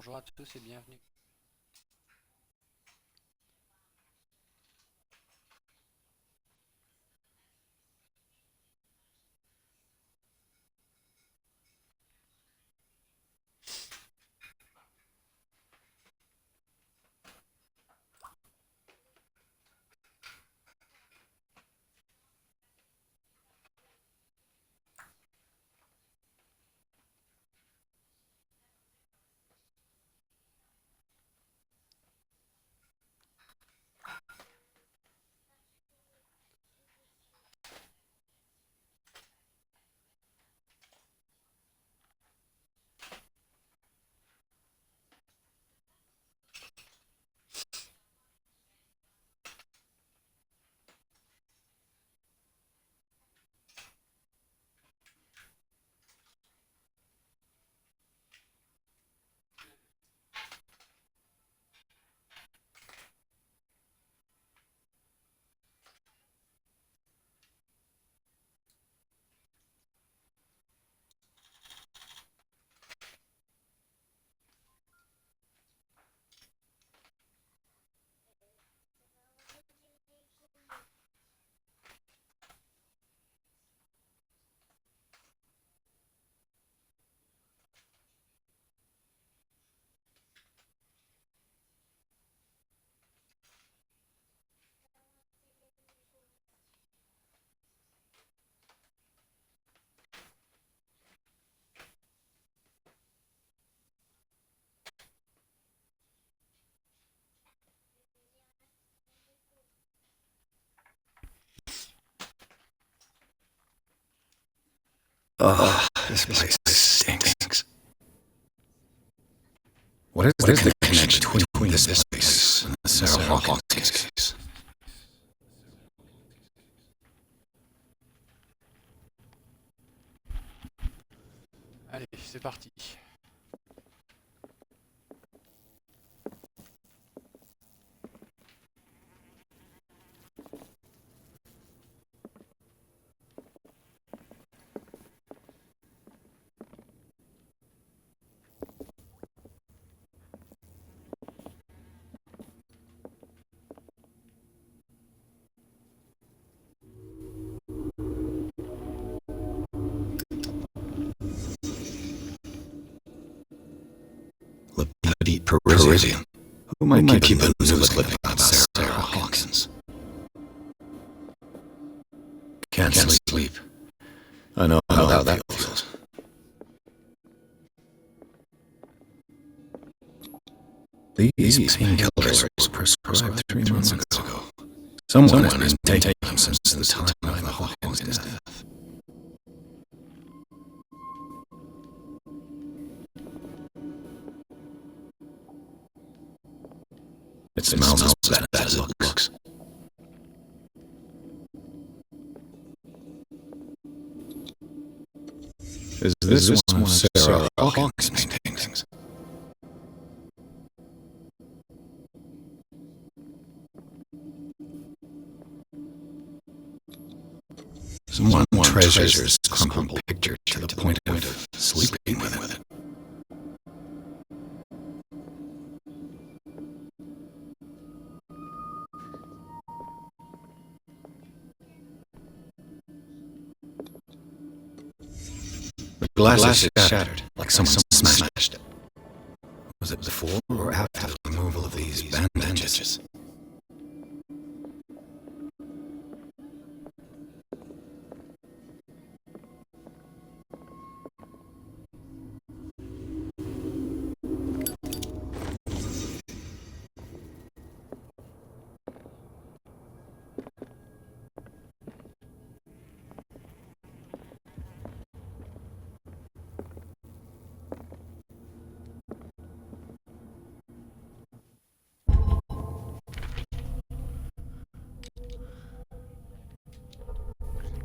Bonjour à tous et bienvenue. Oh, this place stinks. What is the connection between this place and the Sarah Hawkins case? Allez, c'est parti. Le petit Parisian. Who might keep a news clip about Sarah Hawkins? Can't sleep. I know how that feels. These painkillers were prescribed 3 months ago. Someone has been taking them since the time of the Hawkins death. It smells as bad as it looks. Is this one of Sarah Hawkins' paintings? Someone treasures crumpled picture to the point of sleeping with it. The glass is shattered, like someone smashed it. Was it before or after the removal of these bandages?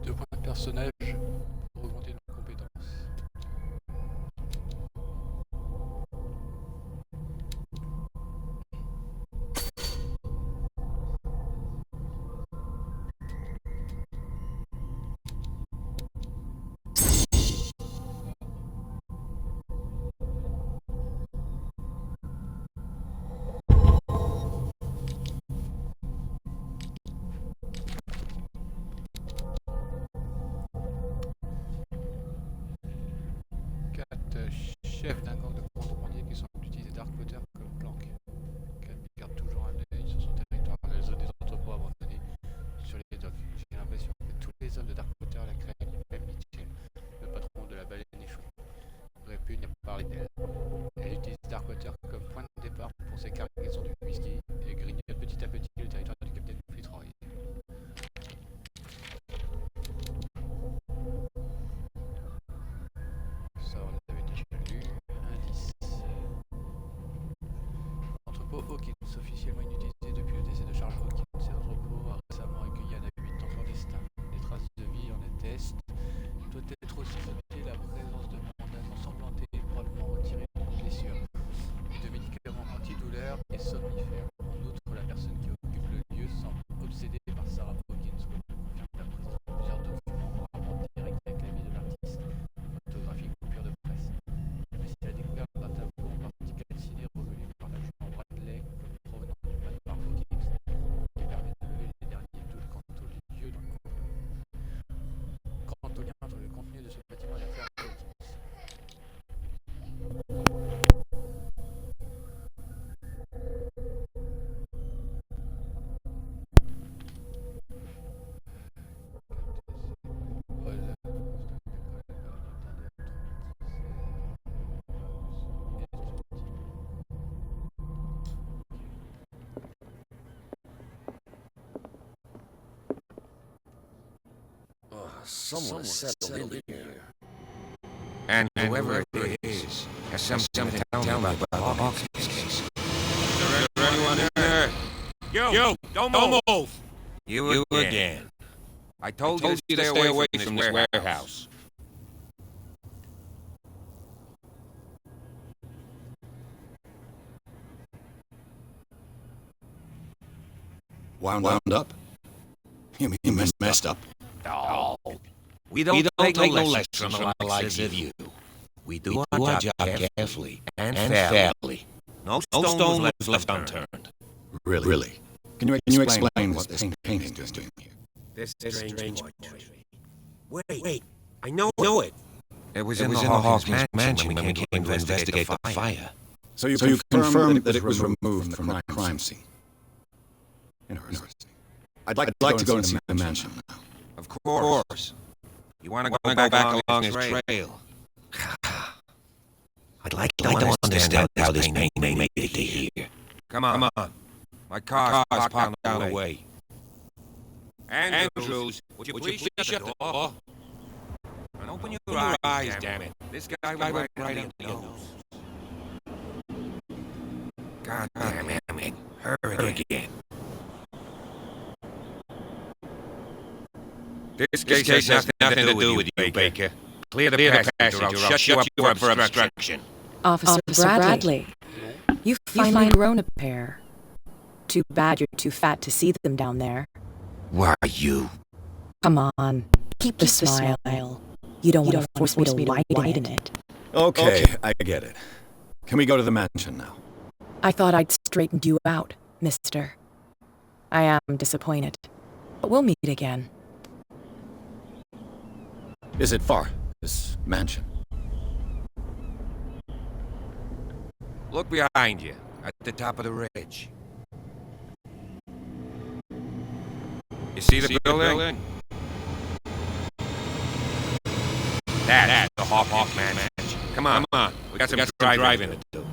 Deux points de personnage pour augmenter nos compétences. chef d'un gang de contrebandiers qui semble utiliser Darkwater comme planque. Calme garde toujours un œil sur son territoire, la zone des entrepôts abandonnés sur les docks. J'ai l'impression que tous les hommes de Darkwater la craignent, même Mitchell, le patron de la baleine échouée. Répugne à parler d'elle. Elle utilise Darkwater comme point de départ pour ses cargaisons de whisky et grignote petit à petit le territoire du capitaine Fitzroy. Ça, on l'avait déjà lu. Indice. Entrepôt Hawkins, officiellement inutilisé depuis le décès de Charles Hawkins. Cet entrepôt a récemment accueilli un habitant clandestin. Des traces de vie en attestent. Doit être aussi noté la présence de bandages ensanglantés, probablement retirés de blessures, et de médicaments antidouleurs et somnifères. En outre, la personne qui occupe le lieu semble obsédée par Sarah Hawkins, comme le confirme la présence de plusieurs documents en rapport direct avec la vie de l'artiste, photographies, coupures de presse. Mais si la découverte d'un tableau en partie calciné revenu par l'adjudant Bradley comme provenant du manoir Hawkins, qui permet de lever les derniers doutes quant au lieu dans le quant au lien entre le contenu de ce bâtiment et l'affaire Hawkins. Someone settled in here. And whoever it is has something to tell me about Hawkins' case. Is there anyone in there? You! Don't move! You again. I told you to stay away from this warehouse. Wound up? You mean messed up? No. We don't take no lessons from the likes of you. We do our job carefully and fairly. No stone was left unturned. Really? Can you explain what this painting is doing here? This strange poetry. Wait. I know it. It was in the Hawkins mansion when we came to investigate the fire. So you confirmed that it was removed from the crime scene? Interesting. I'd like to go and see the mansion now. Of course. You want to go back along his trail? I'd like to understand how this painting made it to here. Come on. My car's parked down the way. Andrews, would you please shut the door? And open your eyes, damn it. This guy went right up your nose. God damn it. Hurry again. This case has nothing to do with you, Baker. Clear the passage or I'll shut you up for obstruction. Officer Bradley, you've finally grown a pair. Too bad you're too fat to see them down there. Why you? Come on, keep the smile. You don't want to force me to widen it. Okay, I get it. Can we go to the mansion now? I thought I'd straightened you out, mister. I am disappointed, but we'll meet again. Is it far, this mansion? Look behind you, at the top of the ridge. You see the building? That's the Hawk mansion. Come on. We got some driving to do.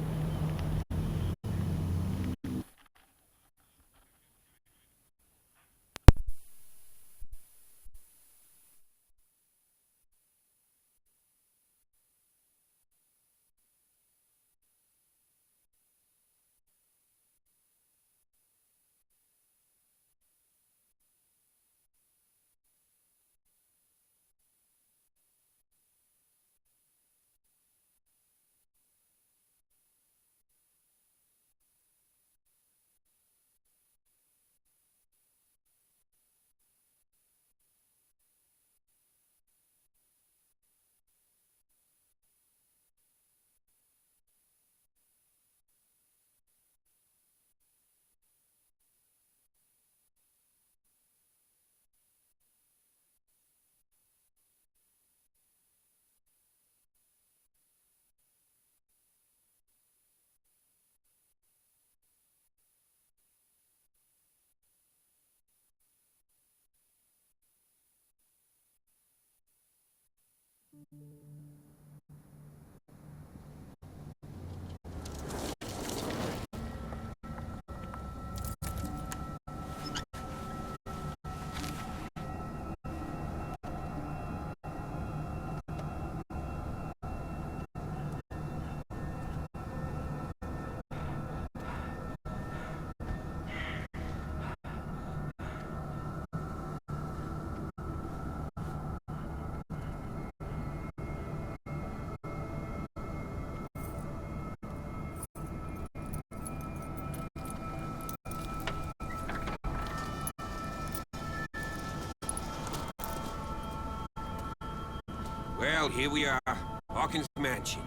Well, here we are. Hawkins Mansion.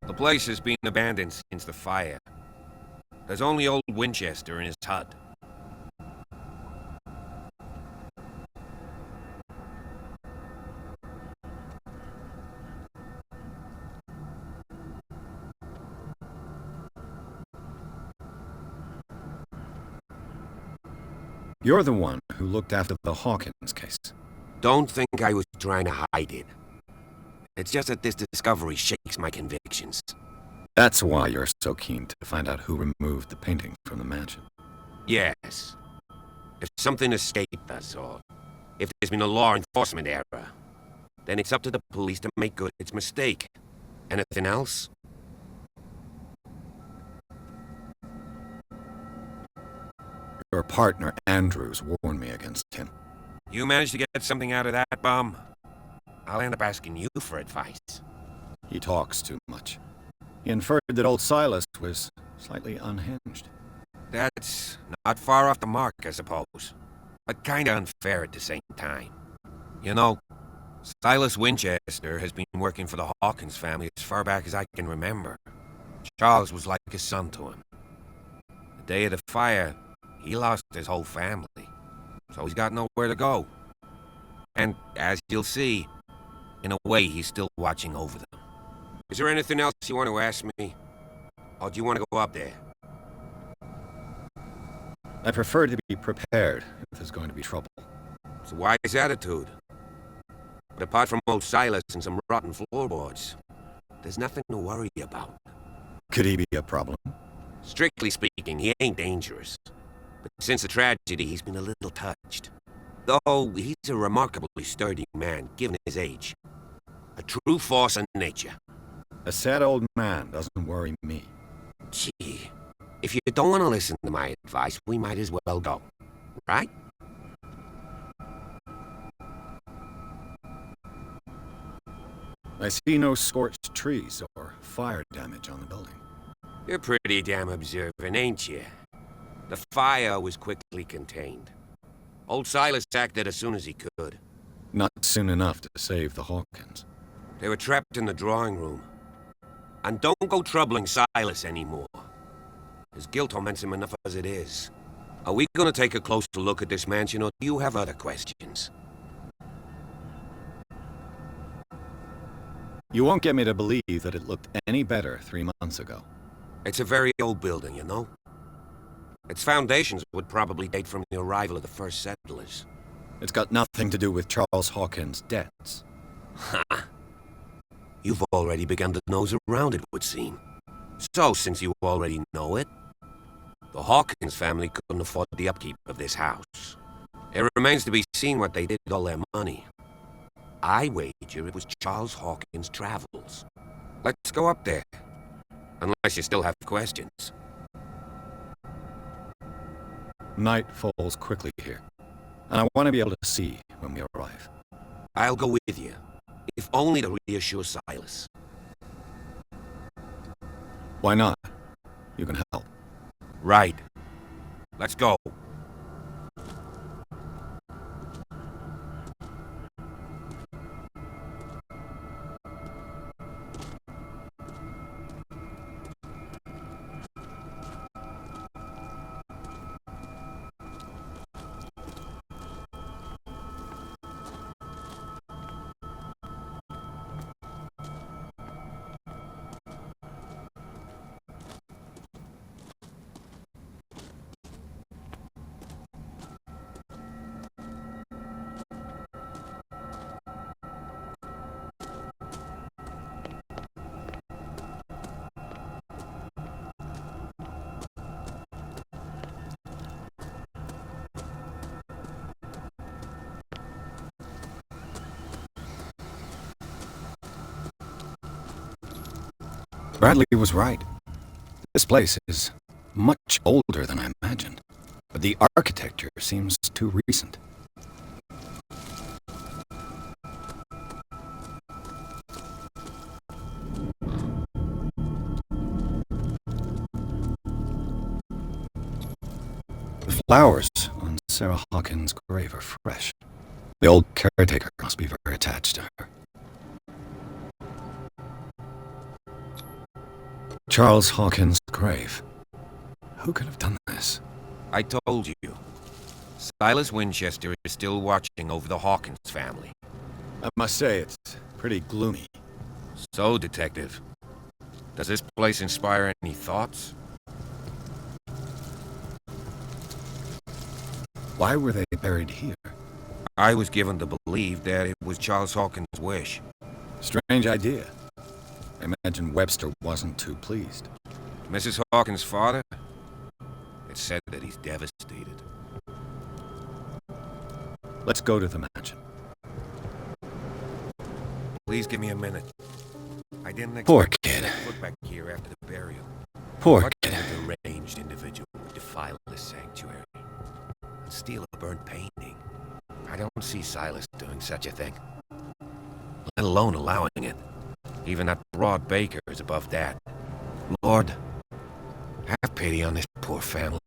The place has been abandoned since the fire. There's only old Winchester in his hut. You're the one who looked after the Hawkins case. Don't think I was trying to hide it. It's just that this discovery shakes my convictions. That's why you're so keen to find out who removed the painting from the mansion. Yes. If something escaped us, or if there's been a law enforcement error, then it's up to the police to make good its mistake. Anything else? Your partner, Andrews, warned me against him. You managed to get something out of that, bum? I'll end up asking you for advice. He talks too much. He inferred that old Silas was slightly unhinged. That's not far off the mark, I suppose. But kinda unfair at the same time. You know, Silas Winchester has been working for the Hawkins family as far back as I can remember. Charles was like a son to him. The day of the fire, he lost his whole family, so he's got nowhere to go. And as you'll see, in a way he's still watching over them. Is there anything else you want to ask me? Or do you want to go up there? I prefer to be prepared if there's going to be trouble. It's a wise attitude. But apart from old Silas and some rotten floorboards, there's nothing to worry about. Could he be a problem? Strictly speaking, he ain't dangerous. But since the tragedy, he's been a little touched. Though he's a remarkably sturdy man, given his age. A true force of nature. A sad old man doesn't worry me. Gee, if you don't want to listen to my advice, we might as well go. Right? I see no scorched trees or fire damage on the building. You're pretty damn observant, ain't you? The fire was quickly contained. Old Silas acted as soon as he could. Not soon enough to save the Hawkins. They were trapped in the drawing room. And don't go troubling Silas anymore. His guilt torments him enough as it is. Are we gonna take a closer look at this mansion, or do you have other questions? You won't get me to believe that it looked any better 3 months ago. It's a very old building, you know? Its foundations would probably date from the arrival of the first settlers. It's got nothing to do with Charles Hawkins' debts. Ha! You've already begun to nose around it, would seem. So, since you already know it, the Hawkins family couldn't afford the upkeep of this house. It remains to be seen what they did with all their money. I wager it was Charles Hawkins' travels. Let's go up there. Unless you still have questions. Night falls quickly here, and I want to be able to see when we arrive. I'll go with you, if only to reassure Silas. Why not? You can help. Right. Let's go. Bradley was right. This place is much older than I imagined, but the architecture seems too recent. The flowers on Sarah Hawkins' grave are fresh. The old caretaker must be very attached to her. Charles Hawkins' grave. Who could have done this? I told you. Silas Winchester is still watching over the Hawkins family. I must say, it's pretty gloomy. So, Detective, does this place inspire any thoughts? Why were they buried here? I was given to believe that it was Charles Hawkins' wish. Strange idea. I imagine Webster wasn't too pleased. Mrs. Hawkins' father? It's said that he's devastated. Let's go to the mansion. Please give me a minute. I didn't expect Poor kid. to put back here after the burial. Poor What kid. kind of deranged individual would defile this sanctuary and steal a burnt painting? I don't see Silas doing such a thing, let alone allowing it. Even that broad baker is above that. Lord, have pity on this poor family.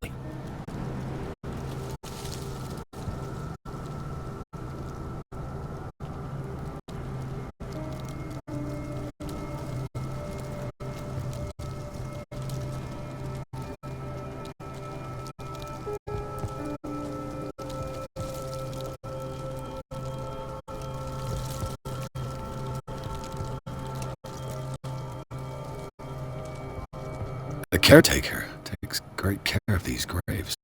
The caretaker takes great care of these graves.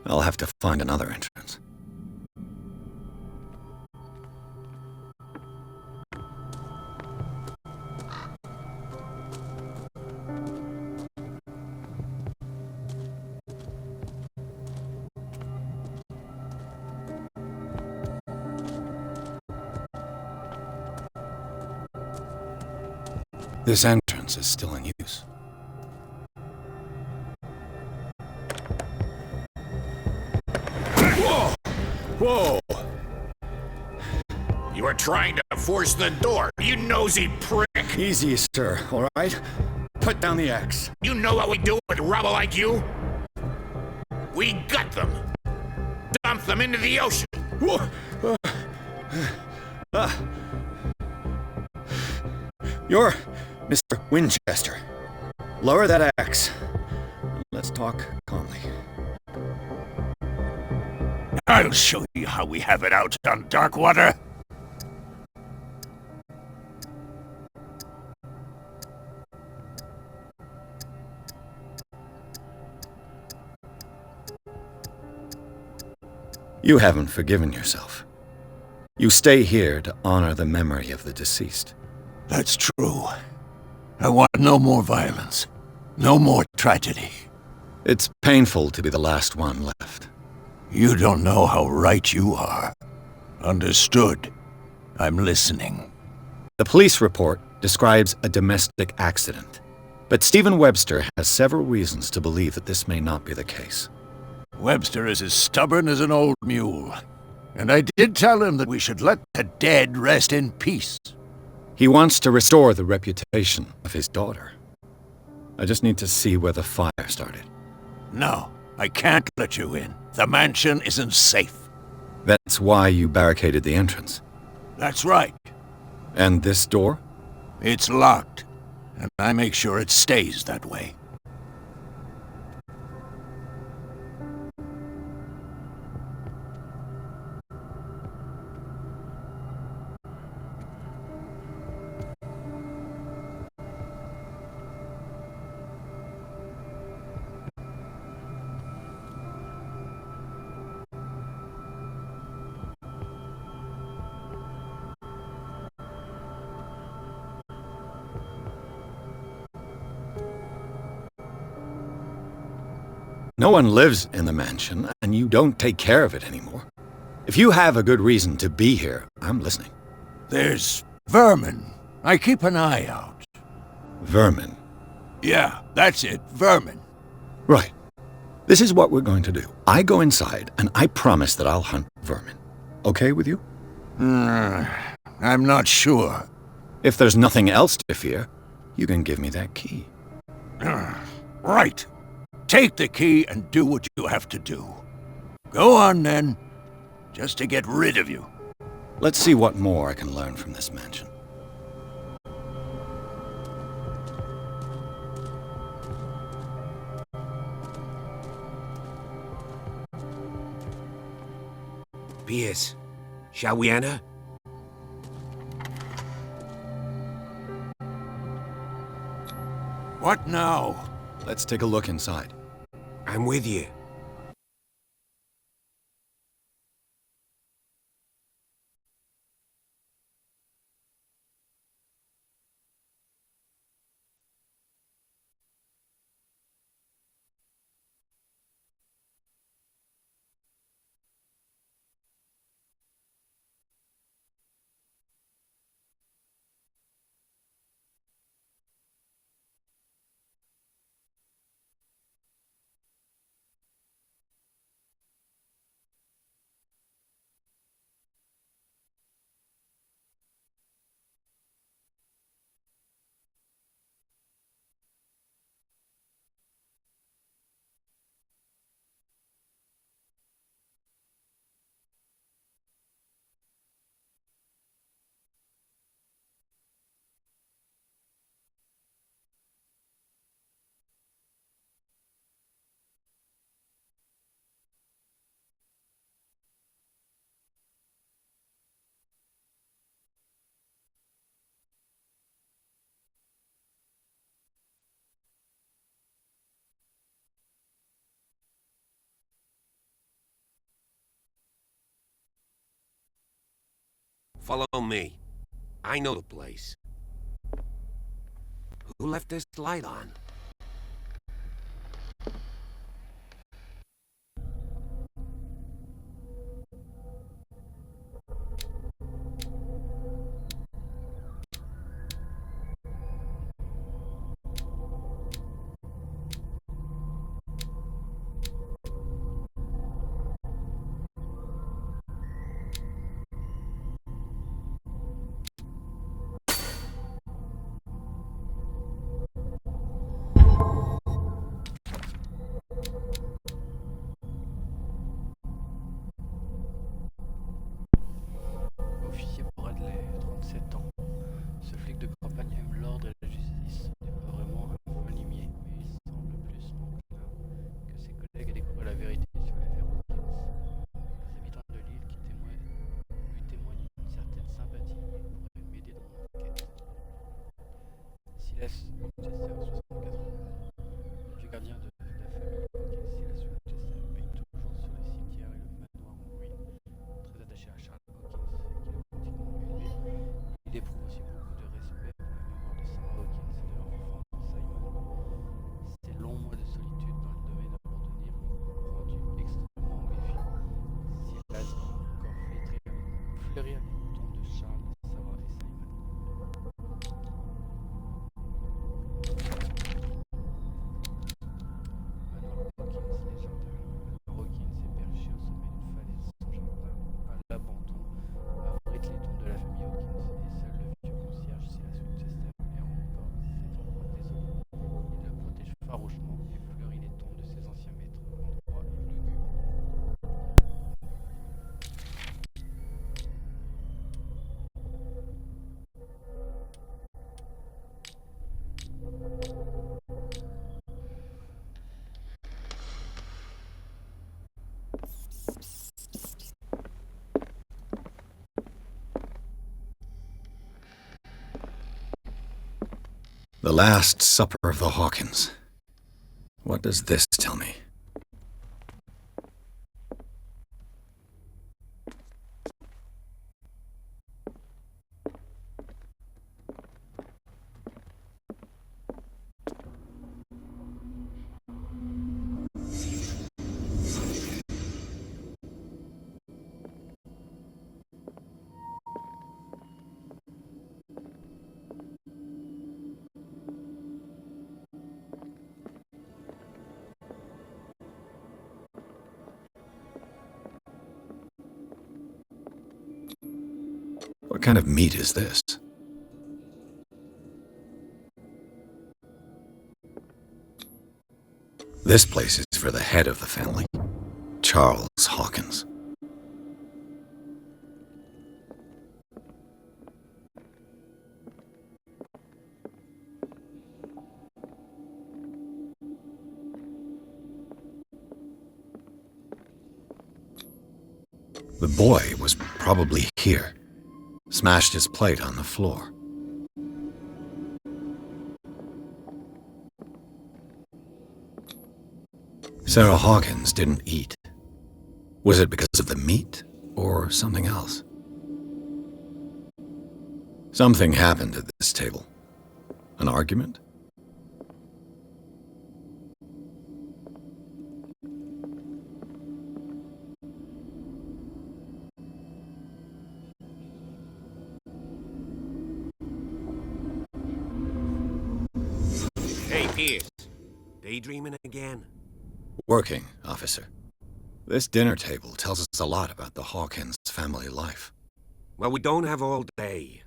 I'll have to find another entrance. This entrance is still in use. Whoa! You are trying to force the door, you nosy prick! Easy, sir, all right? Put down the axe. You know what we do with rubble like you? We gut them! Dump them into the ocean! You're Mr. Winchester. Lower that axe. Let's talk calmly. I'll show you how we have it out on Darkwater! You haven't forgiven yourself. You stay here to honor the memory of the deceased. That's true. I want no more violence. No more tragedy. It's painful to be the last one left. You don't know how right you are. Understood. I'm listening. The police report describes a domestic accident, but Stephen Webster has several reasons to believe that this may not be the case. Webster is as stubborn as an old mule. And I did tell him that we should let the dead rest in peace. He wants to restore the reputation of his daughter. I just need to see where the fire started. No, I can't let you in. The mansion isn't safe. That's why you barricaded the entrance. That's right. And this door? It's locked. And I make sure it stays that way. No one lives in the mansion, and you don't take care of it anymore. If you have a good reason to be here, I'm listening. There's vermin. I keep an eye out. Vermin. Yeah, that's it, vermin. Right. This is what we're going to do. I go inside, and I promise that I'll hunt vermin. Okay with you? I'm not sure. If there's nothing else to fear, you can give me that key. Right. Take the key and do what you have to do. Go on, then. Just to get rid of you. Let's see what more I can learn from this mansion. Pierce, shall we enter? What now? Let's take a look inside. I'm with you. Follow me. I know the place. Who left this light on? Officier Bradley, 37 ans. Ce flic de campagne aime l'ordre et la justice. Il n'est pas vraiment un bon limier, mais il semble plus enclin que ses collègues à découvrir la vérité sur l'affaire Hawkins. Les habitants de l'île lui témoignent une certaine sympathie et pourraient m'aider dans mon enquête. Silas Winchester, 64 ans. Le vieux gardien de la famille Hawkins, Silas Winchester, peint toujours sur les cimetières et le manoir en ruine. Très attaché à Charles Hawkins, qui l'a pratiquement élevé, il éprouve aussi beaucoup de respect pour la mémoire de Sarah Hawkins et de leur enfant Simon. Ces longs mois de solitude dans le domaine abandonné m'ont rendu extrêmement méfiant. Silas m'a encore fleuri avec le ton de Charles, Sarah et Simon. Manoir Hawkins, les jardins. Manoir Hawkins est perché au sommet d'une falaise. Son jardin, à l'abandon, abrite les tombes de la famille Hawkins. Et seul le vieux concierge Silas Winchester est encore cet endroit désolé. Il le protège farouchement et fleurit les tombes de ses anciens maîtres, endroit lugubre. The Last Supper of the Hawkins. What does this tell me? kind of meat is this? This place is for the head of the family, Charles Hawkins. The boy was probably here, smashed his plate on the floor. Sarah Hawkins didn't eat. Was it because of the meat or something else? Something happened at this table. An argument? Hey, Pierce. Daydreaming again? Working, officer. This dinner table tells us a lot about the Hawkins family life. Well, we don't have all day.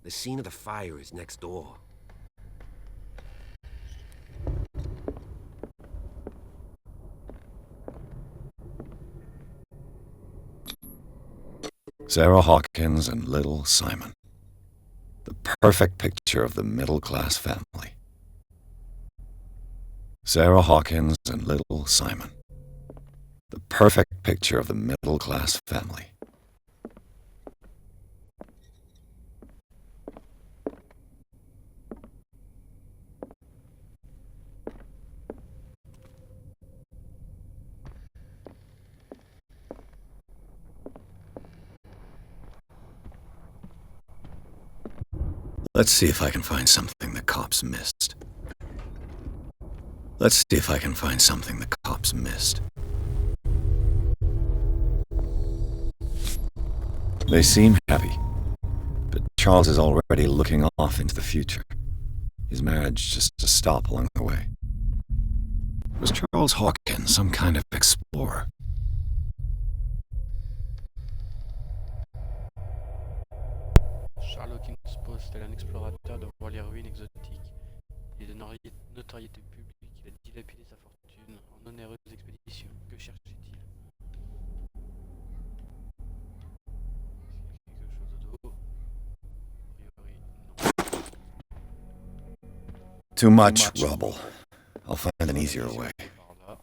The scene of the fire is next door. Sarah Hawkins and little Simon. The perfect picture of the middle-class family. Sarah Hawkins and little Simon. The perfect picture of the middle-class family. Let's see if I can find something the cops missed. Let's see if I can find something the cops missed. They seem happy, but Charles is already looking off into the future. His marriage just to stop along the way. Was Charles Hawkins some kind of explorer? Charles Hawkins pose tel un explorateur de voir les ruines exotiques. Il est de notoriété publique, il a dilapidé sa fortune en onéreuses expéditions. Que cherchait-il? Quelque chose de dos? A priori, non. Too much rubble. I'll find an easier way. Par là.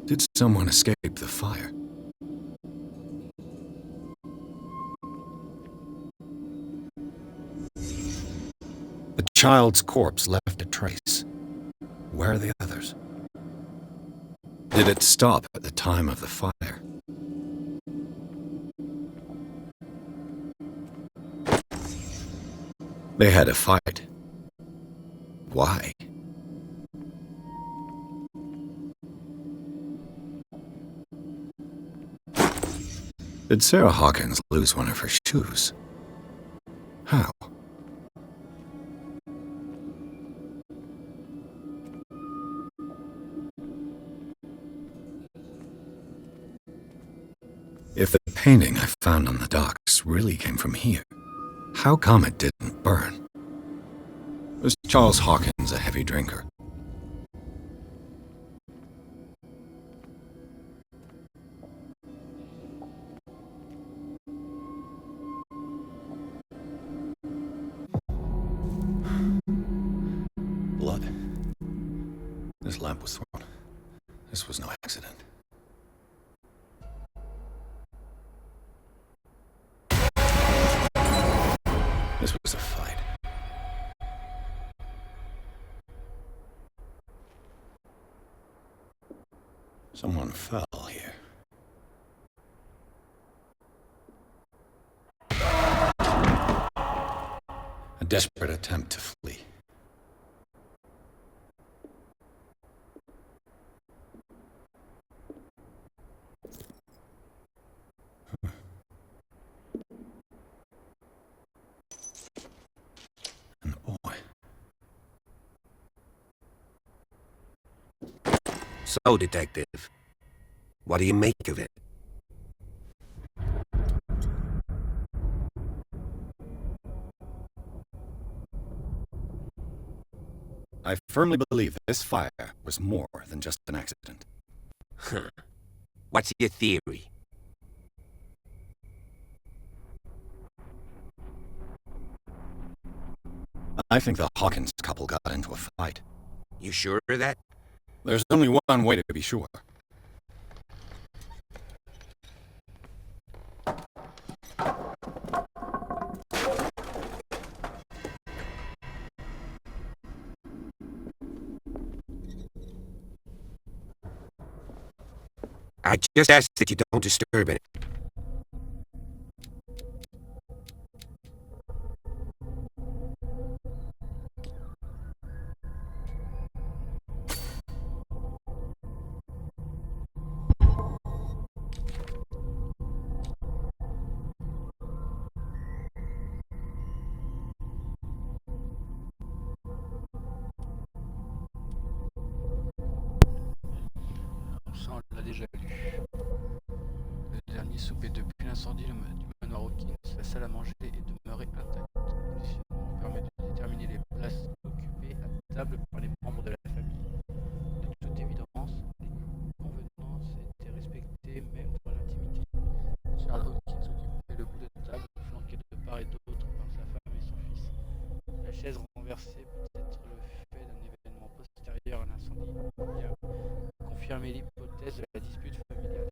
Did someone escape the fire? The child's corpse left a trace. Where are the others? Did it stop at the time of the fire? They had a fight. Why? Did Sarah Hawkins lose one of her shoes? How? If the painting I found on the docks really came from here, how come it didn't burn? Was Charles Hawkins a heavy drinker? Blood. This lamp was thrown. This was no accident. This was a fight. Someone fell here. A desperate attempt to flee. So, Detective, what do you make of it? I firmly believe this fire was more than just an accident. Huh. What's your theory? I think the Hawkins couple got into a fight. You sure of that? There's only one way to be sure. I just ask that you don't disturb it. Ça, on l'a déjà lu. Le dernier souper depuis l'incendie du manoir Hawkins. La salle à manger est demeurée intacte. Le nous permet de déterminer les places occupées à table par les membres de la famille. De toute évidence, les convenances étaient respectées même dans l'intimité. Charles Hawkins occupait le bout de table, flanqué de part et d'autre par sa femme et son fils. La chaise renversée peut être le fait d'un événement postérieur à l'incendie, qui a confirmé l'hypothèse de la dispute familiale.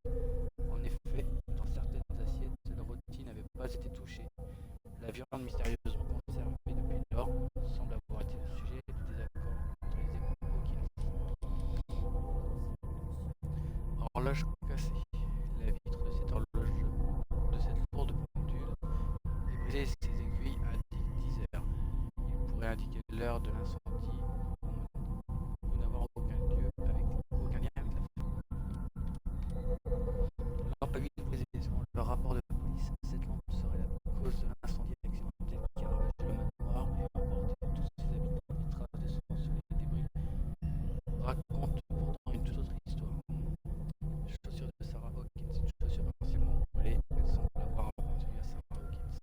En effet, dans certaines assiettes, le rôti n'avait pas été touché. La viande mystérieusement conservée depuis lors semble avoir été le sujet de désaccords entre les époux Hawkins. Horloge cassée. La vitre de cette horloge, de cette lourde pendule, est brisée et ses aiguilles indiquent 10 heures. Il pourrait indiquer l'heure de l'incendie ou n'avoir aucun lien avec la femme. Lampe à huile brisée. Selon le rapport de police, cette lampe serait la cause de l'incendie accidentel qui a ravagé le manoir et emporté tous ses habitants. Les traces de sang sur les débris racontent pourtant une toute autre histoire. Les chaussures de Sarah Hawkins, une chaussure partiellement brûlée, elle semble avoir appartenu à Sarah Hawkins.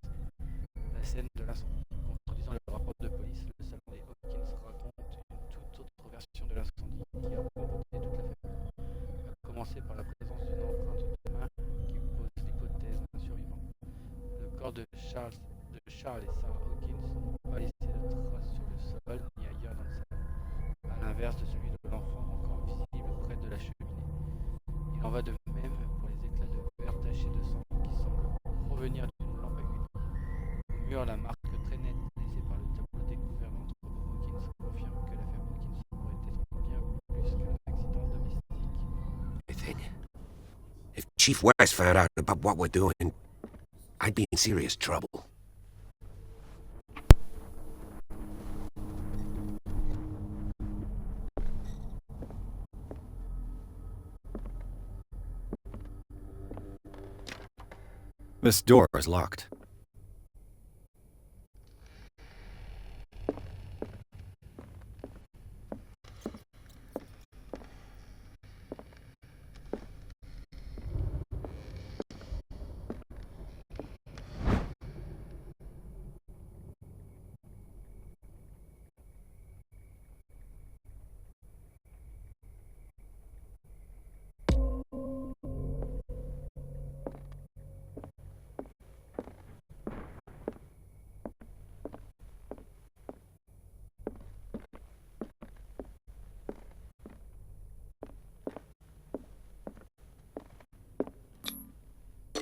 La scène de l'incendie. Contredisant le rapport de police, le salon des Hawkins raconte une toute autre version de l'incendie qui a emporté toute la famille. À commencer par la présence d'une empreinte de main qui pose l'hypothèse d'un survivant. Le corps de Charles et Sarah Hawkins n'a pas laissé de traces sur le sol ni ailleurs dans le salon, à l'inverse de celui de l'enfant encore visible près de la cheminée. Il en va de même pour les éclats de verre tachés de sang qui semblent provenir d'une lampe à huile. Au mur, la marque très nette laissée par le tableau découvert dans l'entrepôt Hawkins confirme que l'affaire Hawkins pourrait être bien plus qu'un accident domestique. I think if Chief West found out about what we're doing, I'd be in serious trouble. This door is locked.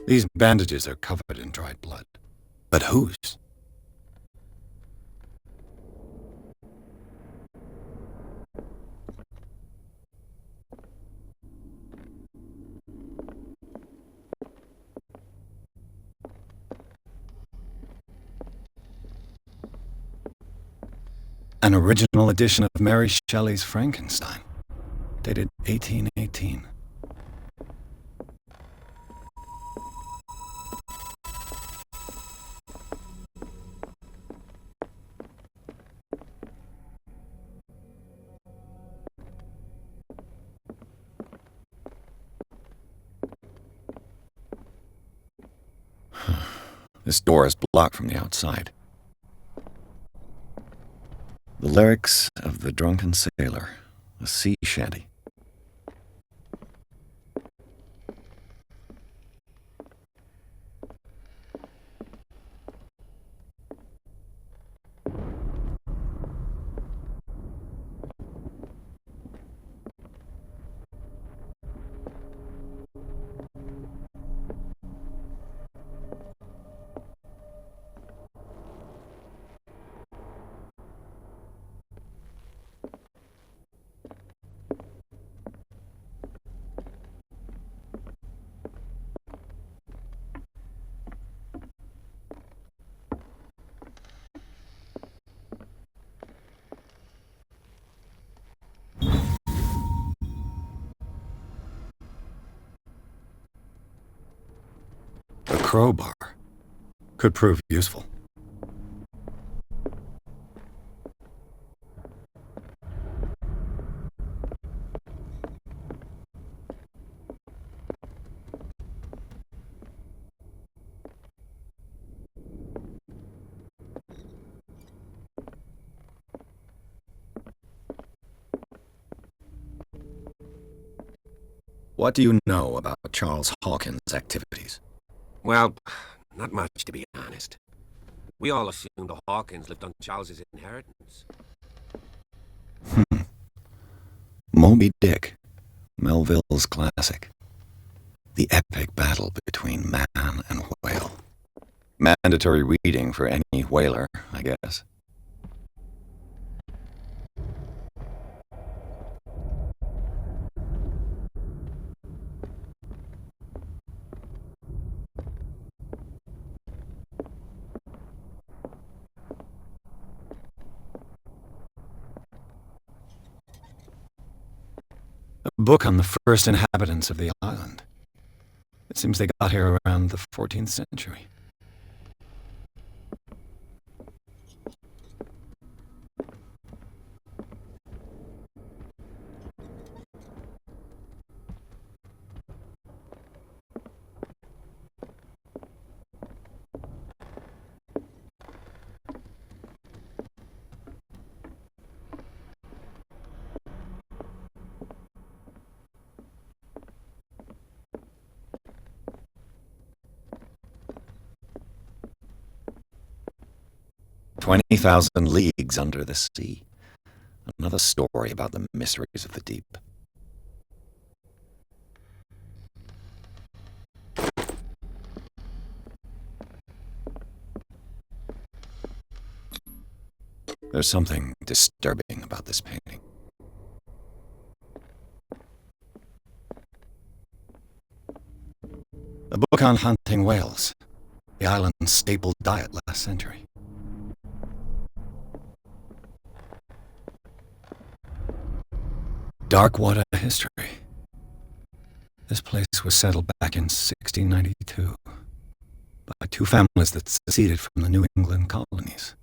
These bandages are covered in dried blood. But whose? An original edition of Mary Shelley's Frankenstein, dated 1818. This door is blocked from the outside. The lyrics of The Drunken Sailor, a sea shanty. A crowbar could prove useful. What do you know about Charles Hawkins' activities? Well, not much, to be honest. We all assumed the Hawkins lived on Charles's inheritance. Moby Dick, Melville's classic. The epic battle between man and whale. Mandatory reading for any whaler, I guess. A book on the first inhabitants of the island. It seems they got here around the 14th century. "20,000 Leagues Under the Sea." Another story about the mysteries of the deep. There's something disturbing about this painting. A book on hunting whales, the island's staple diet last century. Darkwater history. This place was settled back in 1692 by two families that seceded from the New England colonies.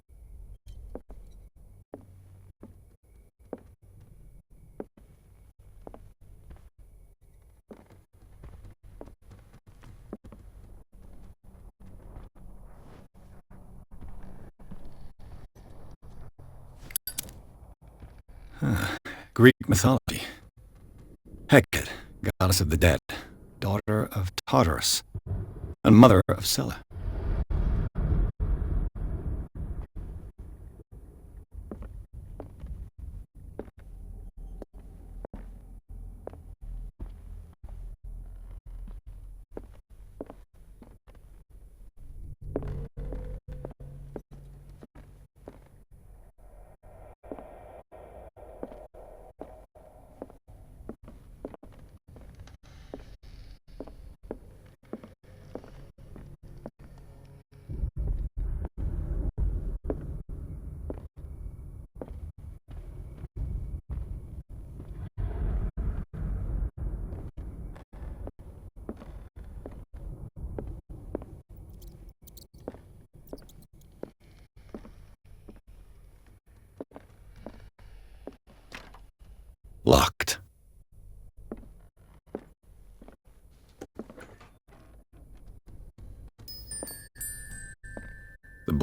Greek mythology. Hecate, goddess of the dead, daughter of Tartarus, and mother of Scylla. Locked.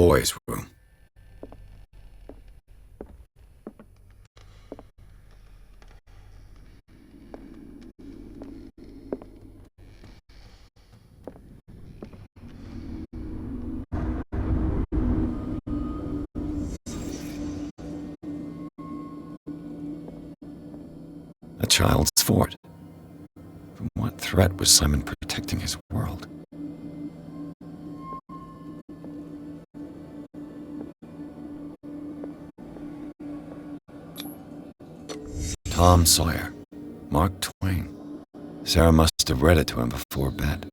boys' room. A child's fort. From what threat was Simon protecting his world? Tom Sawyer, Mark Twain. Sarah must have read it to him before bed.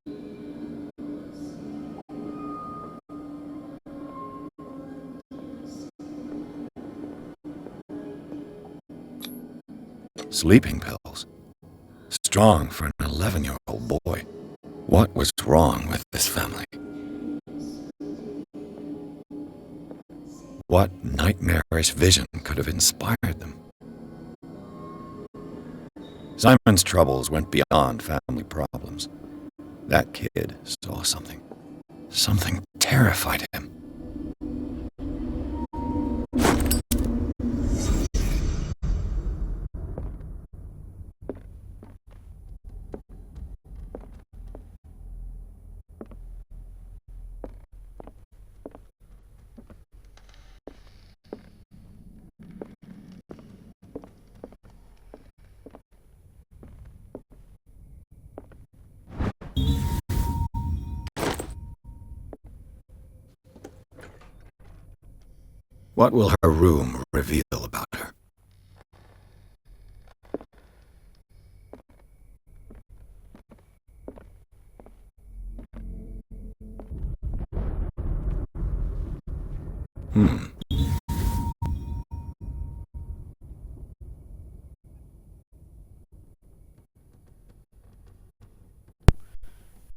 Sleeping pills. Strong for an 11-year-old boy. What was wrong with this family? What nightmarish vision could have inspired them? Simon's troubles went beyond family problems. That kid saw something. Something terrified him. What will her room reveal about her?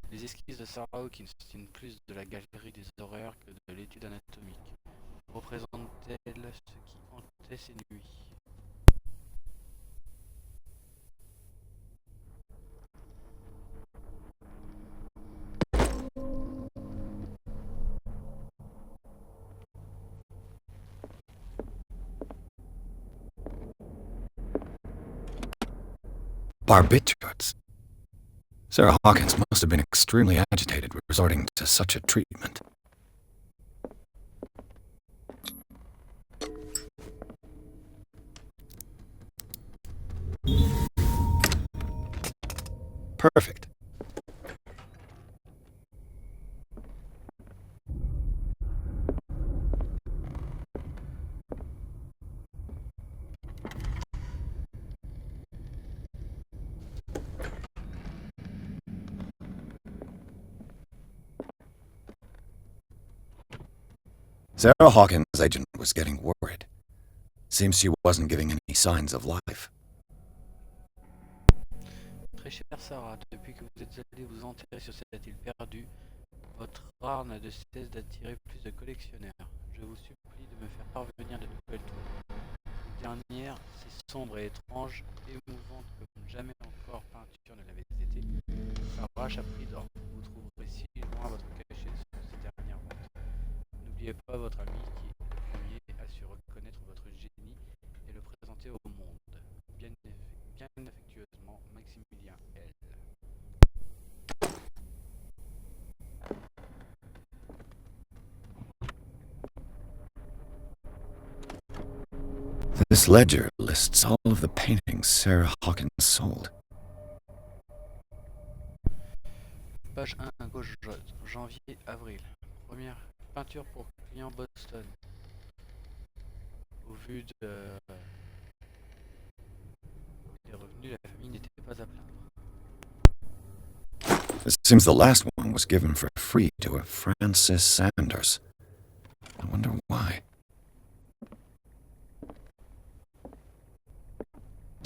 Les esquisses de Sarah Hawkins tiennent plus de la galerie des horreurs que de l'étude anatomique. Représente-t-elle ce qui hantait ses nuits? Barbiturates. Sarah Hawkins must have been extremely agitated resorting to such a treatment. Perfect. Sarah Hawkins' agent was getting worried. Seems she wasn't giving any signs of life. Très chère Sarah, depuis que vous êtes allée vous enterrer sur cette île perdue, votre art n'a de cesse d'attirer plus de collectionneurs. Je vous supplie de me faire parvenir de nouvelles toiles. Cette dernière, si sombre et étrange, émouvante comme jamais encore peinture ne l'avait été, s'arrache à prix d'or. Vous trouverez si loin votre cachet sur ces dernières ventes. N'oubliez pas votre ami qui, le premier, a su reconnaître votre génie et le présenter au monde. Bien affectueusement, Maximilien L. This ledger lists all of the paintings Sarah Hawkins sold. Page 1 à gauche, janvier-avril. Première peinture pour client Boston. Au vu des revenus, la famille n'était pas à plaindre. It seems the last one was given for free to a Francis Sanders. I wonder why.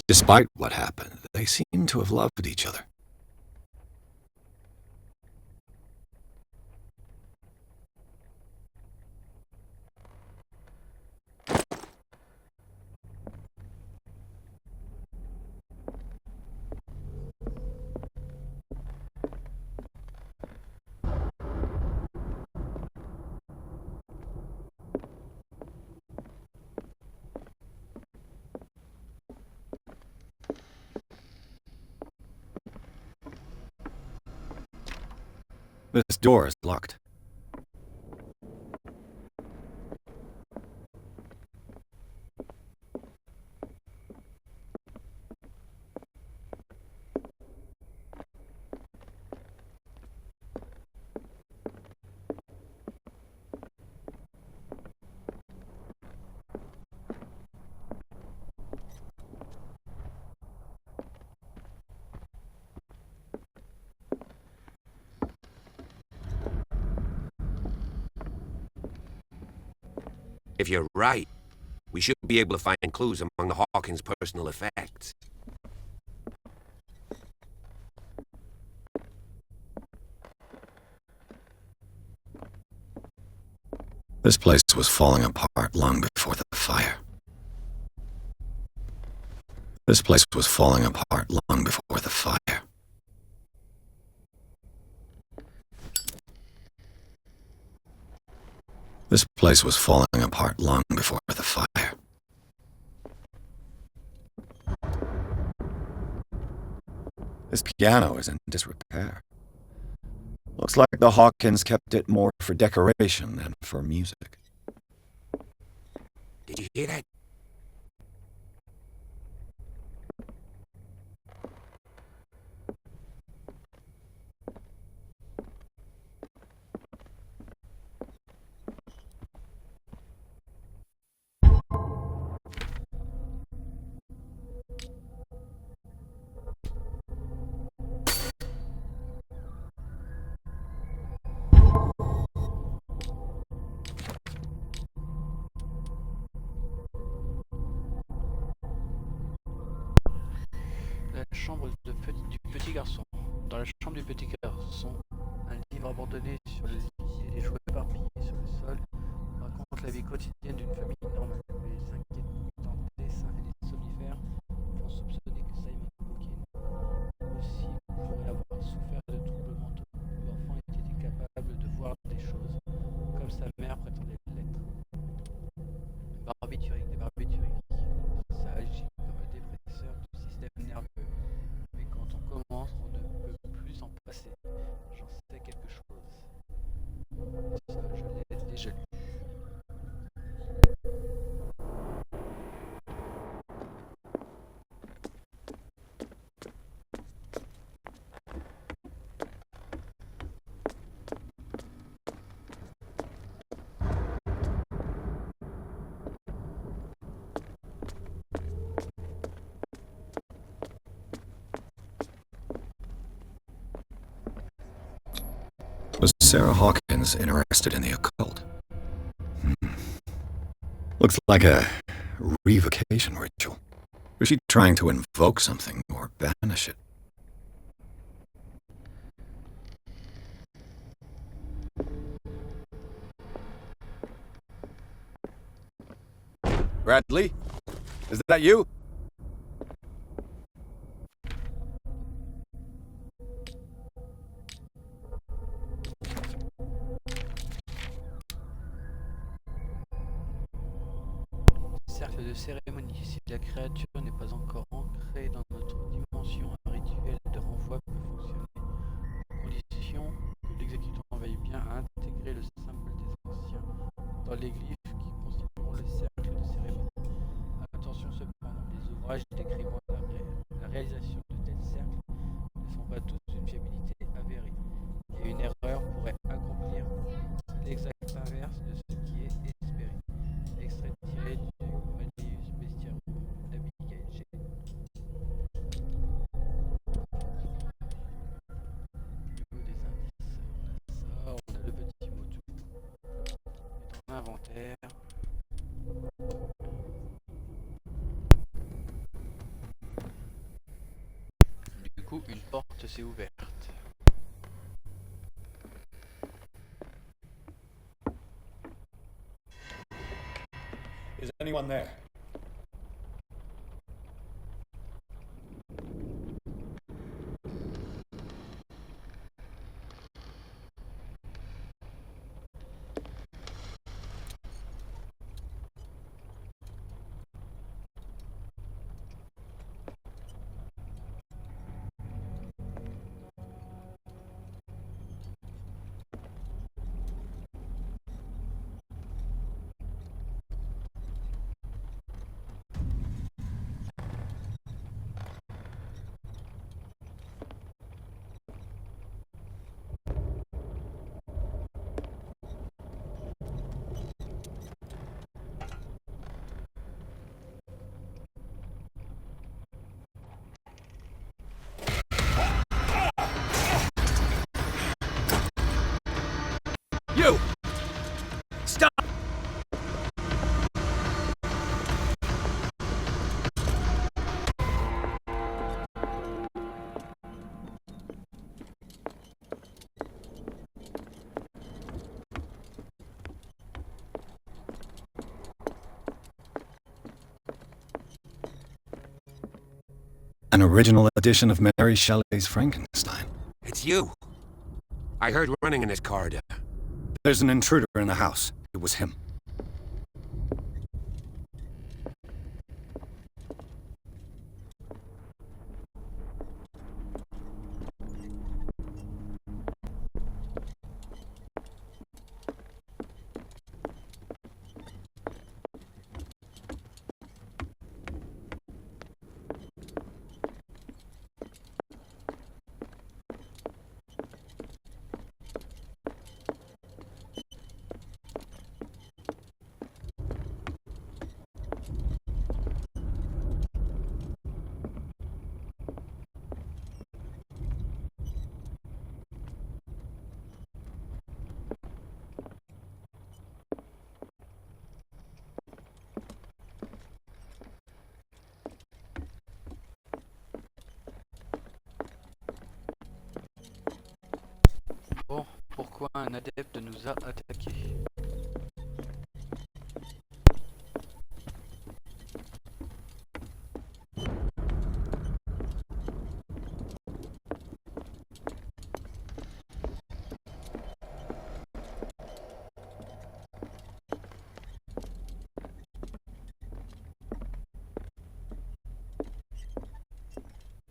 Despite what happened, they seem to have loved each other. door is locked. If you're right, we should be able to find clues among the Hawkins' personal effects. This place was falling apart long before the fire. This place was falling apart long before the fire. This place was falling apart long before the fire. This piano is in disrepair. Looks like the Hawkins kept it more for decoration than for music. Did you hear that? La chambre du petit garçon. Dans la chambre du petit garçon, un livre abandonné sur le lit et des jouets éparpillés sur le sol raconte la vie quotidienne d'une famille normale. Les inquiétants dessins et les somnifères font soupçonner que Simon Hawkins aussi pourrait avoir souffert de troubles mentaux. L'enfant était capable de voir des choses comme sa mère prétendait l'être. Barbiturique, des barbituriques. Ça agit comme un dépresseur du système nerveux. Mais quand on commence, on ne peut plus s'en passer. J'en sais quelque chose. Ça, je l'ai déjà lu. Was Sarah Hawkins interested in the occult? Looks like a revocation ritual. Was she trying to invoke something or banish it? Bradley? Is that you? Cercle de cérémonie. Si la créature n'est pas encore ancrée dans notre dimension, un rituel de renvoi peut fonctionner, à condition que l'exécutant veille bien à intégrer le symbole des anciens dans les glyphes qui constitueront le cercle de cérémonie. Attention cependant, les ouvrages décrivant la réalisation de tels cercles ne sont pas tous d'une fiabilité avérée, et une erreur pourrait accomplir l'exact inverse de ce qui est espéré. Extrait tiré du Malleus Bestiarum d'Abigail G. Au niveau des indices, on a ça, on a le petit mot tout. Dans l'inventaire. Du coup, une porte s'est ouverte. Is anyone there? You! Stop! An original edition of Mary Shelley's Frankenstein. It's you. I heard running in this corridor. There's an intruder in the house. It was him. Bon, pourquoi un adepte nous a attaqués?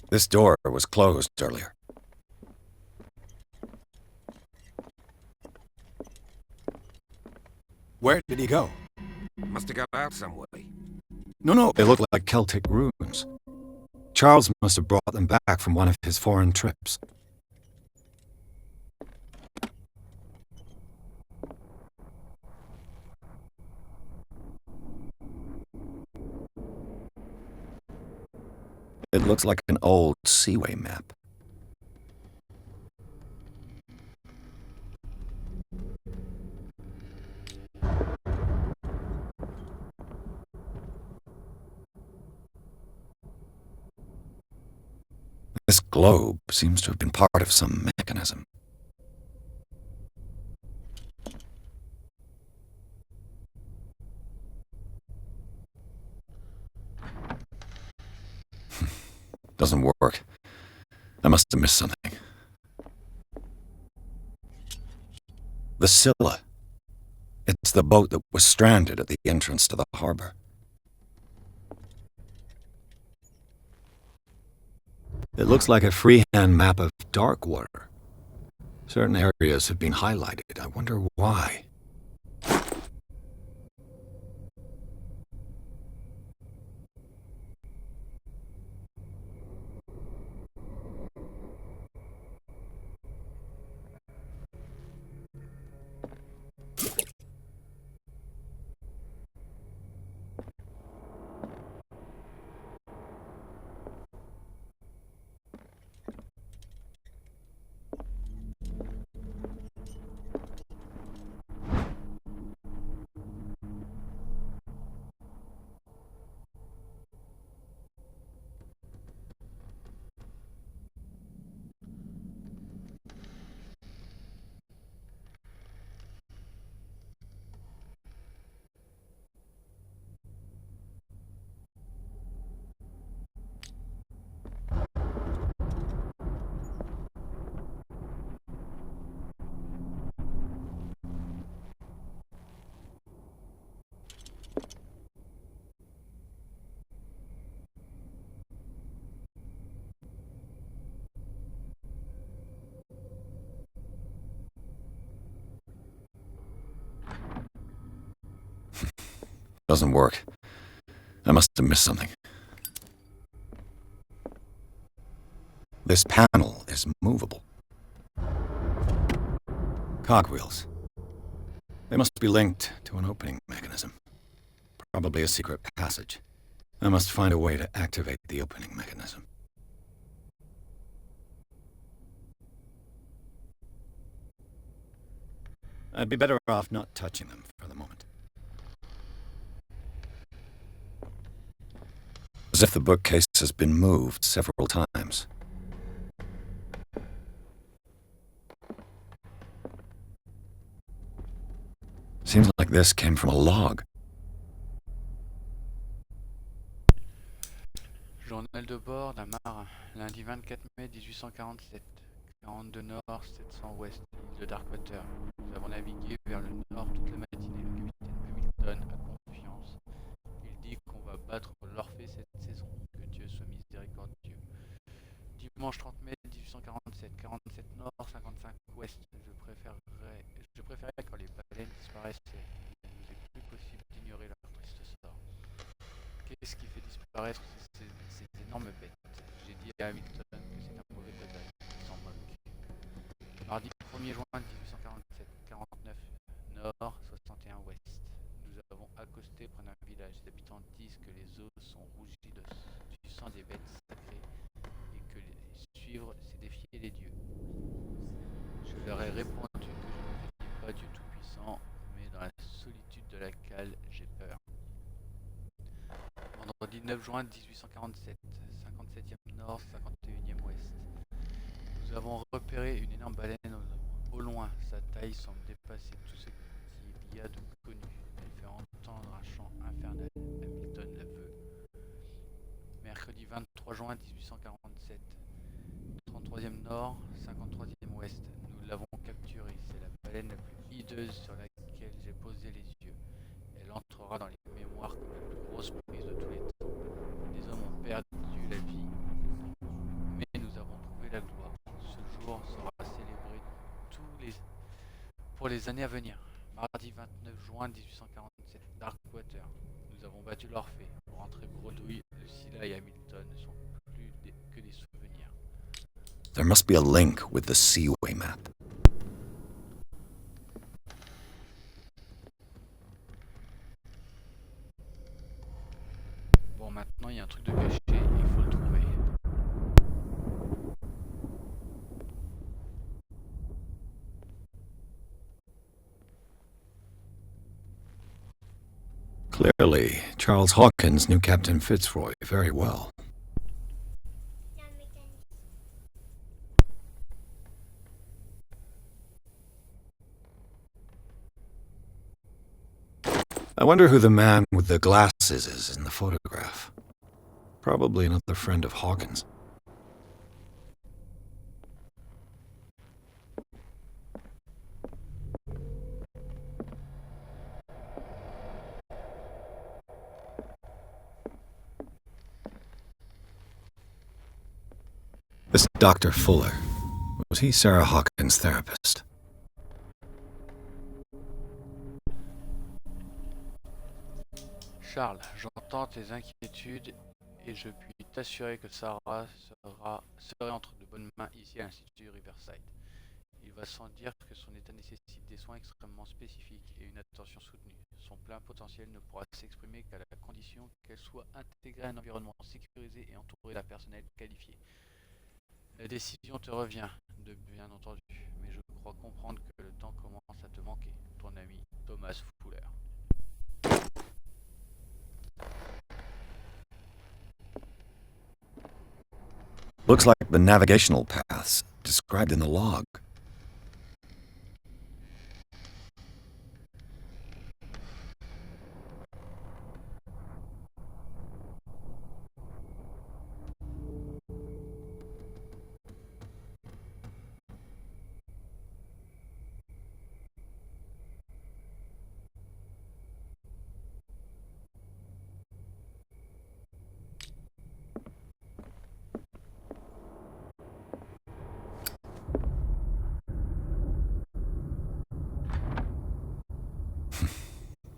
This door was closed earlier. Where did he go? Must have got out some way. No, they look like Celtic runes. Charles must have brought them back from one of his foreign trips. It looks like an old seaway map. This globe seems to have been part of some mechanism. Doesn't work. I must have missed something. The Scylla. It's the boat that was stranded at the entrance to the harbor. It looks like a freehand map of Darkwater. Certain areas have been highlighted. I wonder why. Doesn't work. I must have missed something. This panel is movable. Cogwheels. They must be linked to an opening mechanism. Probably a secret passage. I must find a way to activate the opening mechanism. I'd be better off not touching them for the moment. As if the bookcase has been moved several times. Seems like this came from a log. Journal de bord d'un marin, lundi 24 mai 1847, 42 nord, 700 ouest, île de Darkwater. Nous avons navigué vers le nord toute la matinée. Le capitaine Hamilton a confiance. Il dit qu'on va battre l'Orphée cette saison. Que Dieu soit miséricordieux. Dimanche 30 mai 1847, 47 nord, 55 ouest. Je préférais quand les baleines disparaissaient. Il nous est plus possible d'ignorer leur triste sort. Qu'est-ce qui fait disparaître ces énormes bêtes? J'ai dit à Hamilton que c'est un mauvais présage. Il s'en moque. Mardi 1er juin 1847, 49 nord, 61 ouest. Nous avons accosté près d'un village. Les habitants disent que les eaux sont rougies du sang des bêtes sacrées et que les suivre, c'est défier les dieux. Je leur ai répondu que je ne craignais pas Dieu Tout-Puissant, mais dans la solitude de la cale, j'ai peur. Vendredi 9 juin 1847, 57e nord, 51e ouest. Nous avons repéré une énorme baleine au loin. Sa taille semble dépasser tout ce qu'il y a de connu. Elle fait entendre un chant infernal. Hamilton la veut. Mercredi 23 juin 1847, 33e nord, 53e ouest. Nous l'avons capturée. C'est la baleine la plus hideuse sur laquelle j'ai posé les yeux. Elle entrera dans les mémoires comme la plus grosse prise de tous les temps. Les hommes ont perdu la vie, mais nous avons trouvé la gloire. Ce jour sera célébré pour les années à venir. Mardi 29 juin 1847, Darkwater. Nous avons battu l'Orphée. Pour rentrer bredouille, le Scylla et Hamilton ne sont plus que des souvenirs. There must be a link with the Seaway map. Bon, maintenant il y a un truc de caché, il faut le trouver. Clearly, Charles Hawkins knew Captain Fitzroy very well. I wonder who the man with the glasses is in the photograph. Probably another friend of Hawkins. This Dr. Fuller, was he Sarah Hawkins' therapist? Charles, j'entends tes inquiétudes et je puis t'assurer que Sarah serait entre de bonnes mains ici à l'Institut Riverside. Il va sans dire que son état nécessite des soins extrêmement spécifiques et une attention soutenue. Son plein potentiel ne pourra s'exprimer qu'à la condition qu'elle soit intégrée à un environnement sécurisé et entourée d'un personnel qualifié. La décision te revient, bien entendu, mais je crois comprendre que le temps commence à te manquer. Ton ami Thomas Fuller. Looks like the navigational paths described in the log.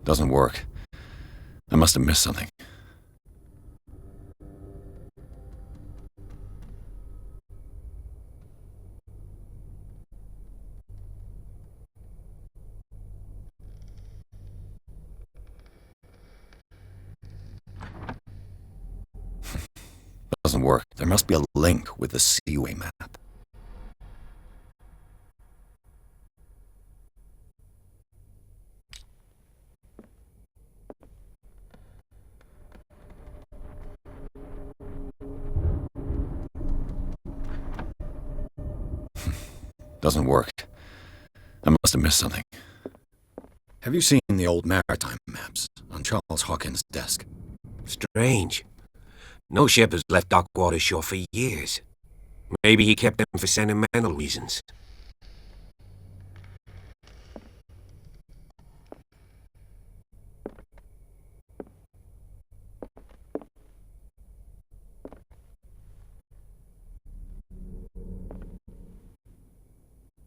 Doesn't work. I must have missed something. Doesn't work. There must be a link with the Seaway map. Doesn't work. I must have missed something. Have you seen the old maritime maps on Charles Hawkins' desk? Strange. No ship has left Dockwater Shore for years. Maybe he kept them for sentimental reasons.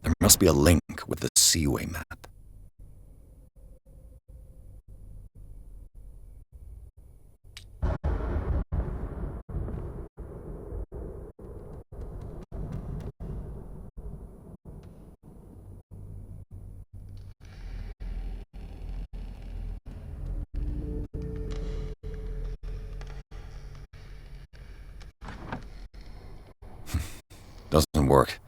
There must be a link with the Seaway map. Doesn't work.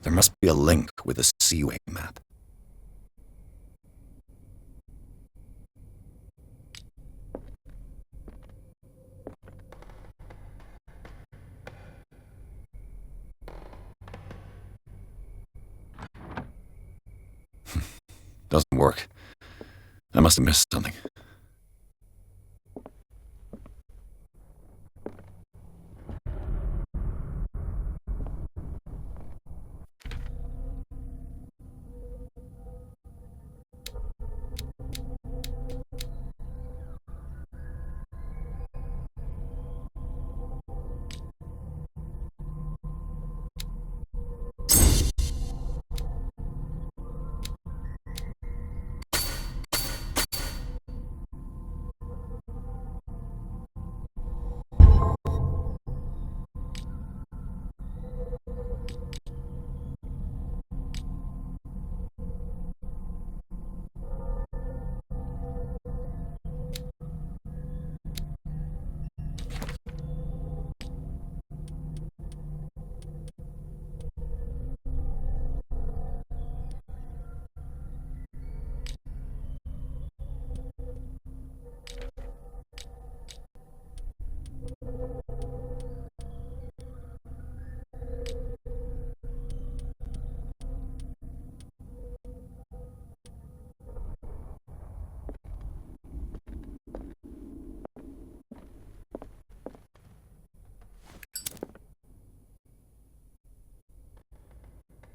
There must be a link with the Seaway map. Doesn't work. I must have missed something.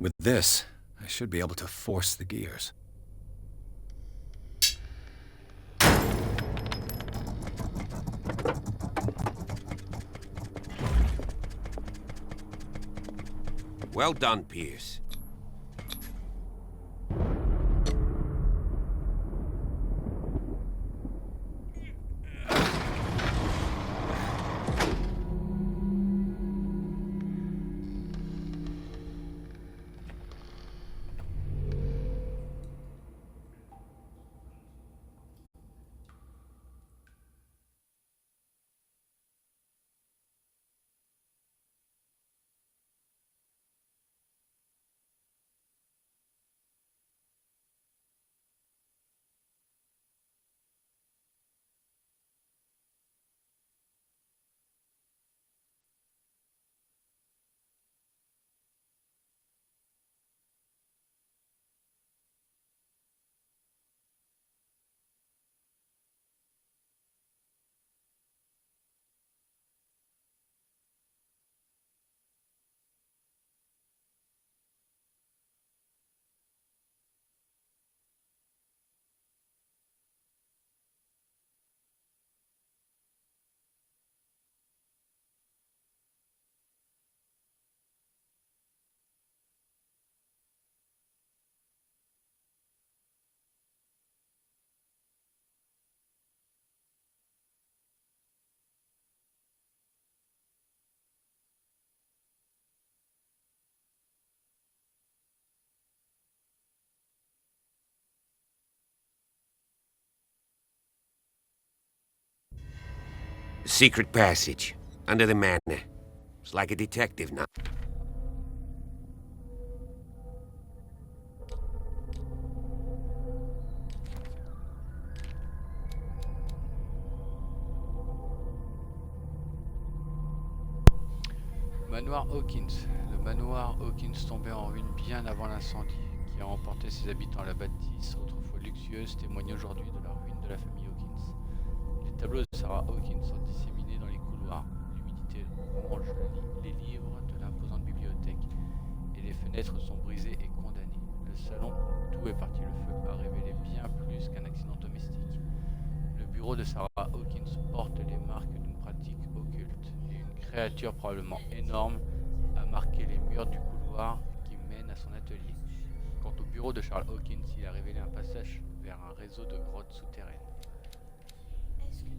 With this, I should be able to force the gears. Well done, Pierce. Secret passage, under the manor. It's like a detective now. Manoir Hawkins. Le Le manoir Hawkins tombait en ruine bien avant l'incendie qui a emporté ses habitants. La bâtisse, autrefois luxueuse, témoigne aujourd'hui de la ruine de la famille Hawkins. Les tableaux de Sarah Hawkins sont disséminés dans les couloirs. L'humidité ronge les livres de l'imposante bibliothèque et les fenêtres sont brisées et condamnées. Le salon, tout est parti. Le feu a révélé bien plus qu'un accident domestique. Le bureau de Sarah Hawkins porte les marques d'une pratique occulte et une créature probablement énorme a marqué les murs du couloir qui mène à son atelier. Quant au bureau de Charles Hawkins, il a révélé un passage vers un réseau de grottes souterraines.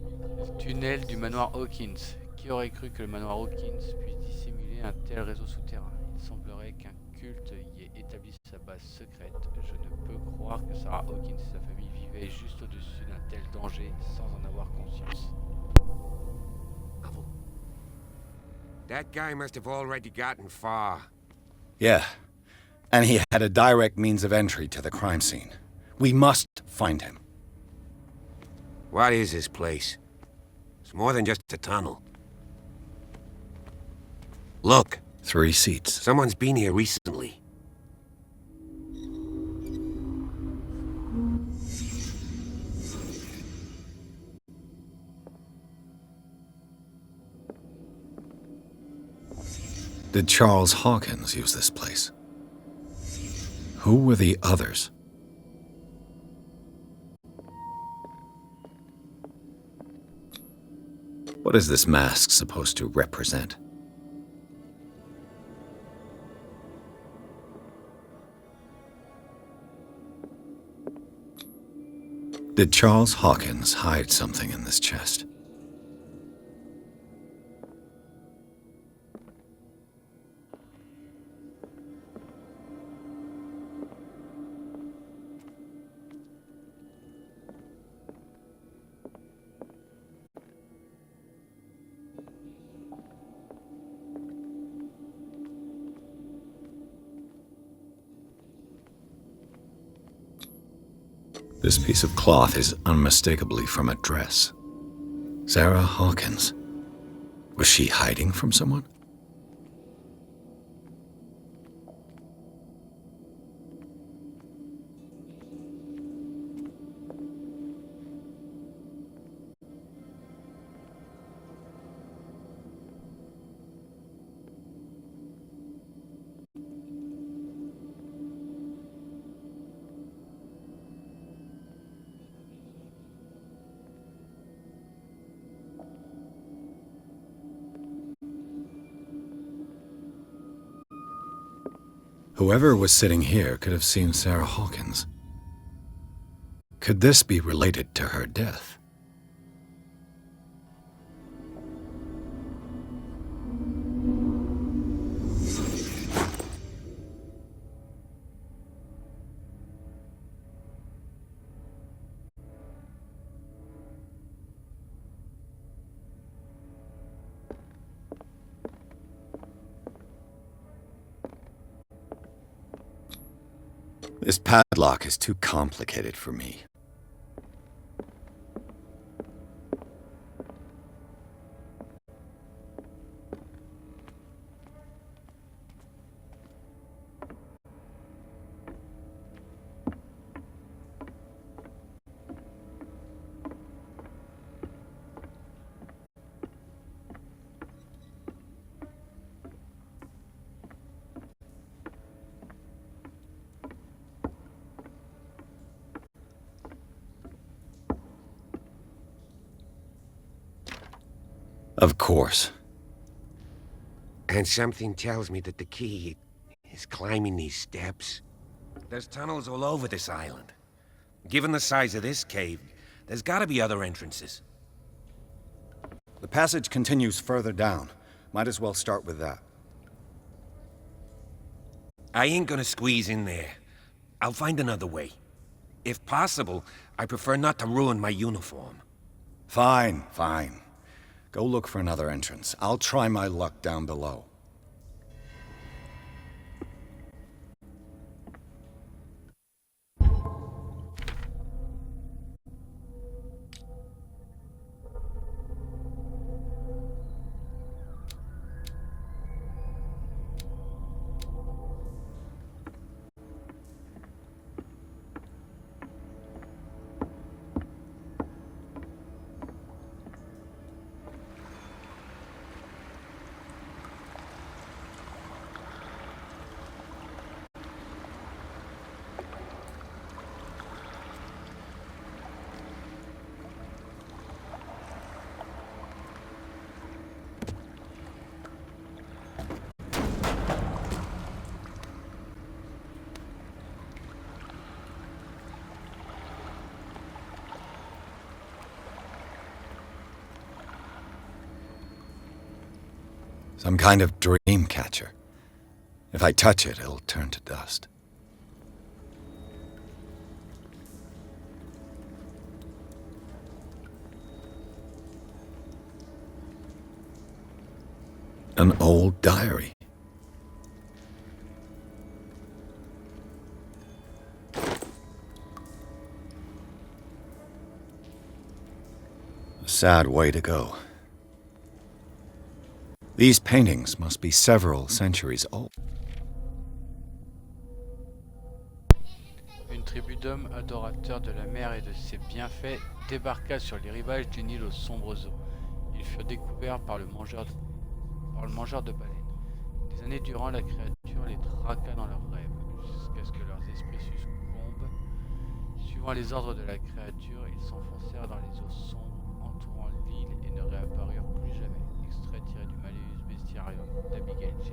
Le tunnel du manoir Hawkins. Qui aurait cru que le manoir Hawkins puisse dissimuler un tel réseau souterrain? Il semblerait qu'un culte y ait établi sa base secrète. Je ne peux croire que Sarah Hawkins et sa famille vivaient juste au-dessus d'un tel danger sans en avoir conscience. That guy must have already gotten far. Yeah, and he had a direct means of entry to the crime scene. We must find him. What is this place? It's more than just a tunnel. Look, 3 seats. someone's been here recently. Did Charles Hawkins use this place? Who were the others? What is this mask supposed to represent? Did Charles Hawkins hide something in this chest? This piece of cloth is unmistakably from a dress. Sarah Hawkins. Was she hiding from someone? Whoever was sitting here could have seen Sarah Hawkins. Could this be related to her death? This padlock is too complicated for me. Of course. And something tells me that the key is climbing these steps. There's tunnels all over this island. Given the size of this cave, there's gotta be other entrances. The passage continues further down. Might as well start with that. I ain't gonna squeeze in there. I'll find another way. If possible, I prefer not to ruin my uniform. Fine, fine. Go look for another entrance. I'll try my luck down below. Some kind of dream catcher. If I touch it, it'll turn to dust. An old diary. A sad way to go. These paintings must be several centuries old. Une tribu d'hommes adorateurs de la mer et de ses bienfaits débarqua sur les rivages du Nil aux sombres eaux. Ils furent découverts par le mangeur de baleines. Des années durant, la créature les traqua dans leurs rêves, jusqu'à ce que leurs esprits succombent. Suivant les ordres de la créature, ils s'enfoncèrent dans les eaux sombres entourant l'île et ne réapparurent plus jamais. Extrait tiré du Malleus Bestiarium d'Abigail J.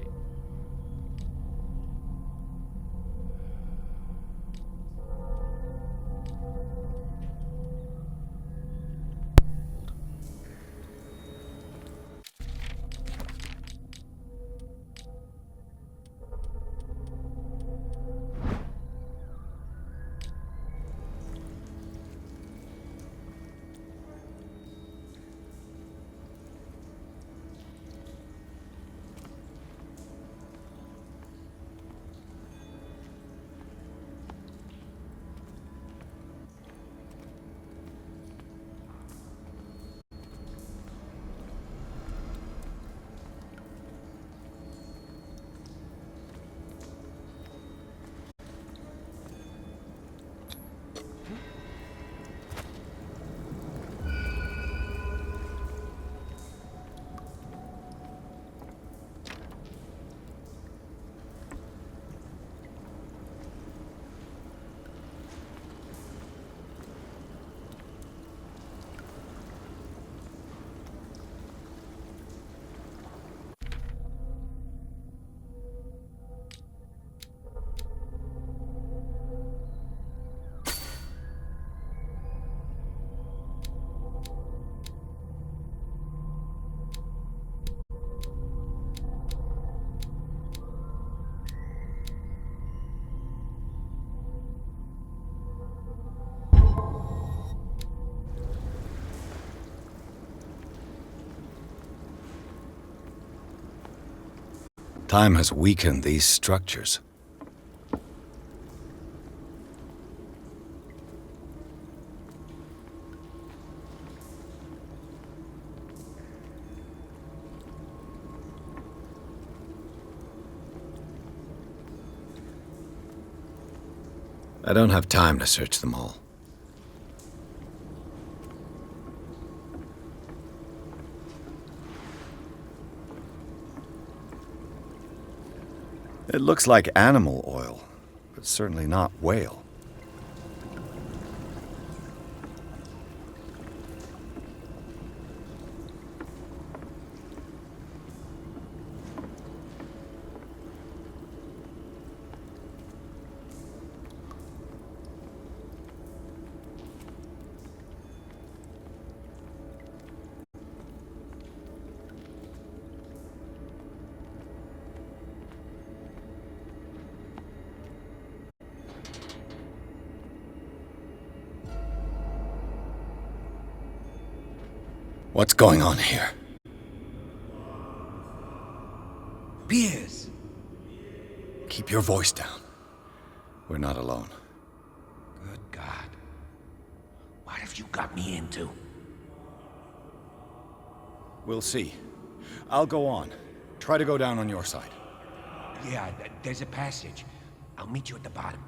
Time has weakened these structures. I don't have time to search them all. It looks like animal oil, but certainly not whale. What's going on here? Piers! Keep your voice down. We're not alone. Good God. What have you got me into? We'll see. I'll go on. Try to go down on your side. Yeah, there's a passage. I'll meet you at the bottom.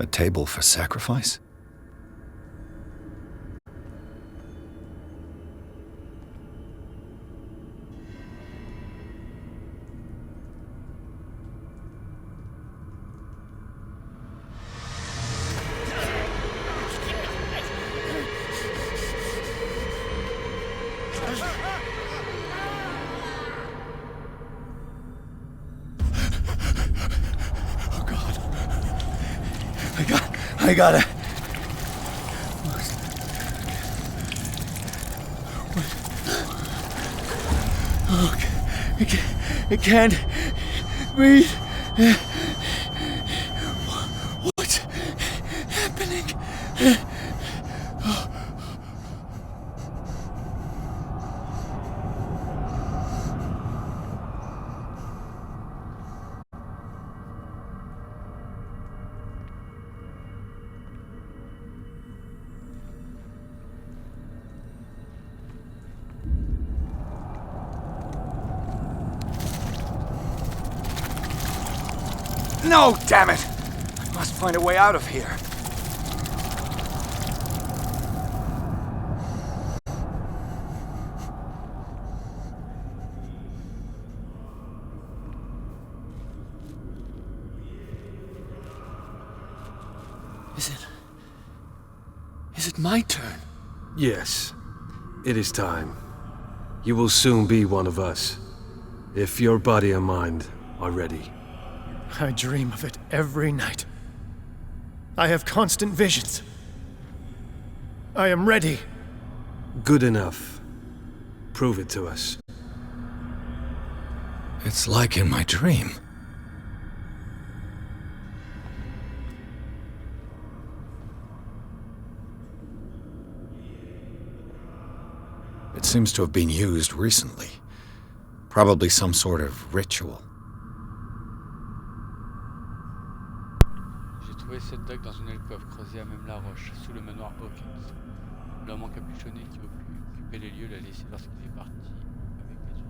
A table for sacrifice? I gotta... Oh, I can't breathe. What's happening? No, damn it! I must find a way out of here. Is it my turn? Yes. It is time. You will soon be one of us, if your body and mind are ready. I dream of it every night. I have constant visions. I am ready. Good enough. Prove it to us. It's like in my dream. It seems to have been used recently. Probably some sort of ritual. J'ai trouvé cette dague dans une alcôve creusée à même la roche, sous le manoir Hawkins. L'homme encapuchonné qui occupait les lieux l'a laissé lorsqu'il est parti avec les autres.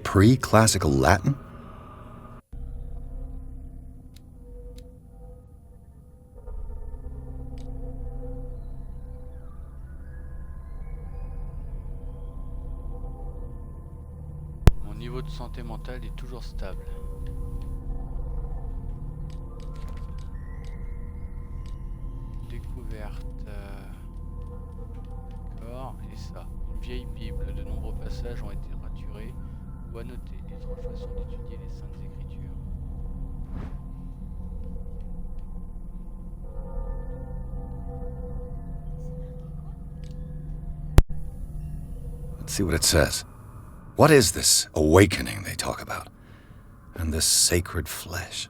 Pre-classical Latin? Mon niveau de santé mentale est toujours stable. Découverte. D'accord, et ça. vieille Bible. De nombreux passages ont été raturés ou annotés. Étrange façon d'étudier les Saintes Écritures. Let's see what it says. What is this awakening they talk about? And this sacred flesh?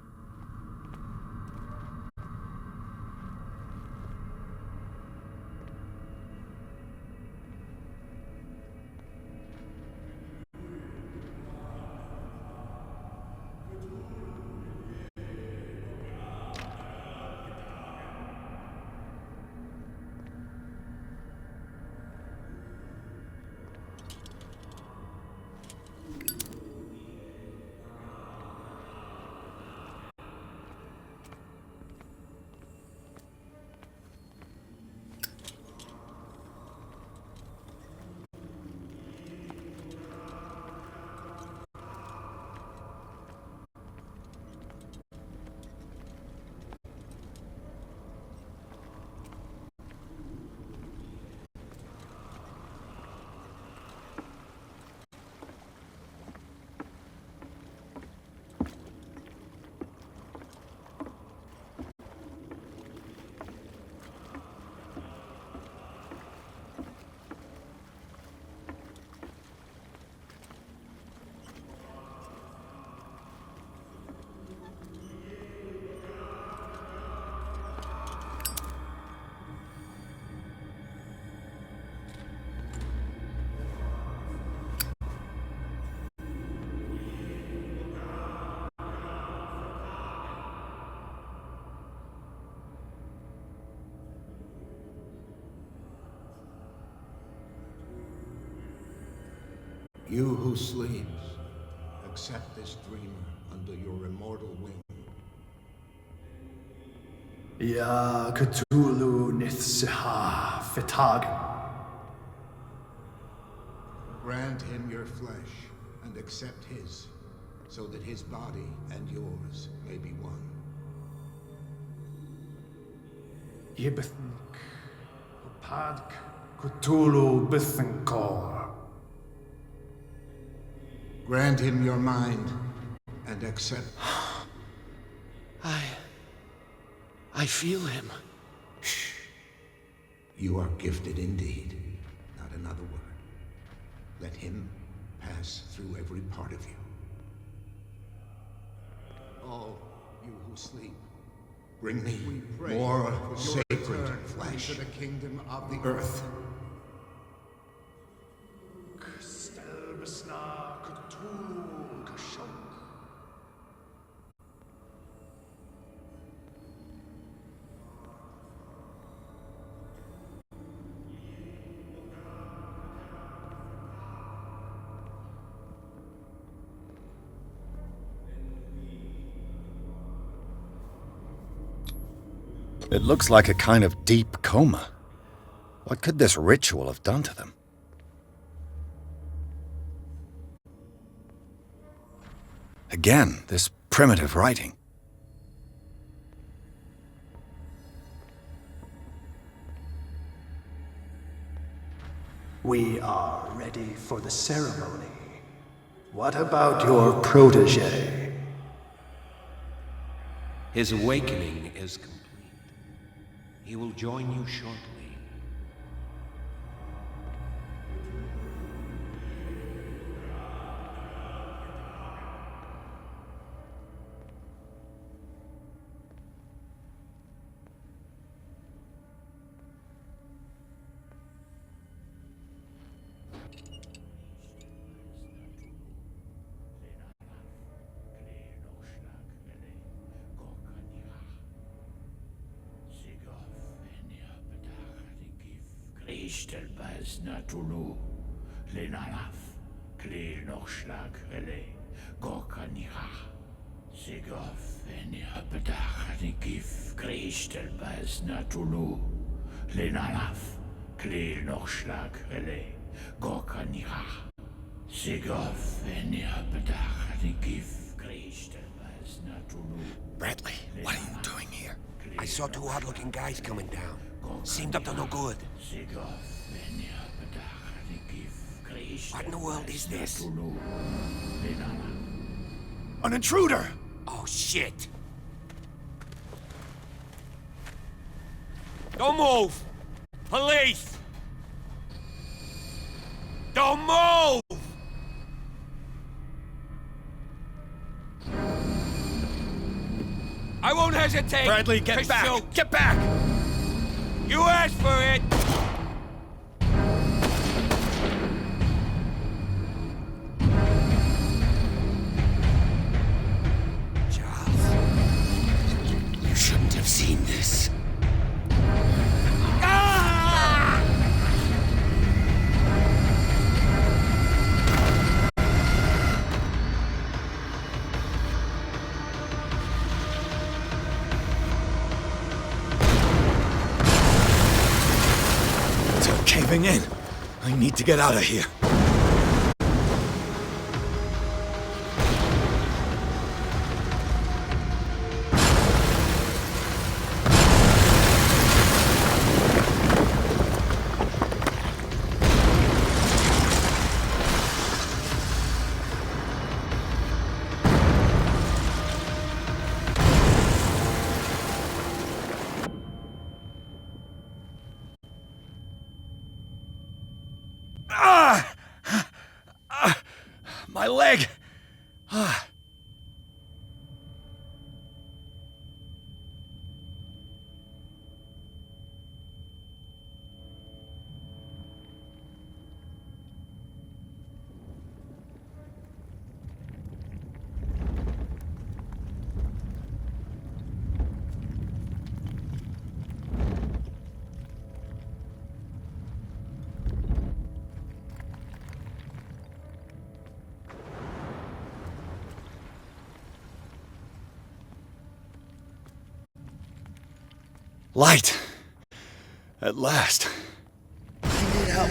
You who sleeps, accept this dreamer under your immortal wing. Ya Cthulhu Nithsiha Fitagan. Grant him your flesh and accept his, so that his body and yours may be one. Yibithink Upadk Cthulhu Bithinkor. Grant him your mind and accept. I feel him. Shh. You are gifted indeed. Not another word. Let him pass through every part of you. All you who sleep, bring me more sacred flesh to the kingdom of the earth. It looks like a kind of deep coma. What could this ritual have done to them? Again, this primitive writing. We are ready for the ceremony. What about your protege? His awakening is complete. He will join you shortly. Ishtelbaz Natulu, Lenalaf, Kleel Nochschlag Rele, Gorkaniha, Sigov, Eniapedach, Nikif, Krishtelbaz Natulu, Lenalaf, Kleel Nochschlag Rele, Gorkaniha, Sigov, Eniapedach, Nikif, Krishtelbaz Natulu. Bradley, what are you doing here? I saw two odd-looking guys coming down. Seemed up to no good. What in the world is this? Cthulhu, les nanas. An intruder! Oh, shit! Don't move! Police! Don't move! I won't hesitate! Bradley, get to back! shoot. Get back! You asked for it! Charles, you shouldn't have seen this. Ah! They're caving in. I need to get out of here. My leg! Light! At last. I need help.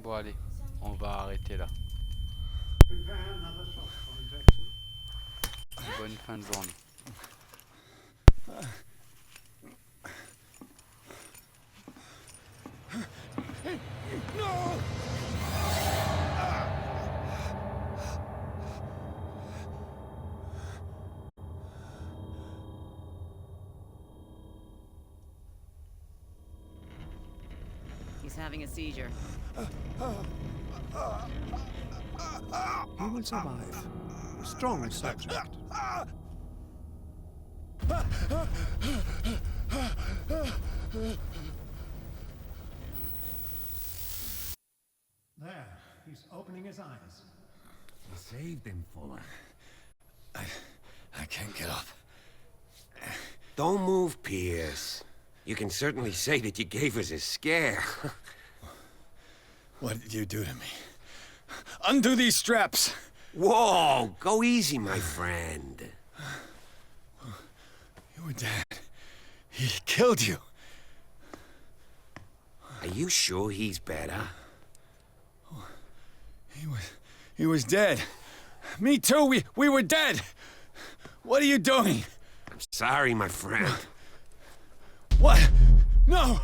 Bon allez, on va arrêter là. Bonne fin de journée. He's having a seizure. He will survive. Strong subject. There, he's opening his eyes. You saved him, Fuller. I can't get up. Don't move, Pierce. You can certainly say that you gave us a scare. What did you do to me? Undo these straps! Whoa! Go easy, my friend. Your dad... he killed you. Are you sure he's better? He was dead. Me too, we were dead! What are you doing? I'm sorry, my friend. What? No!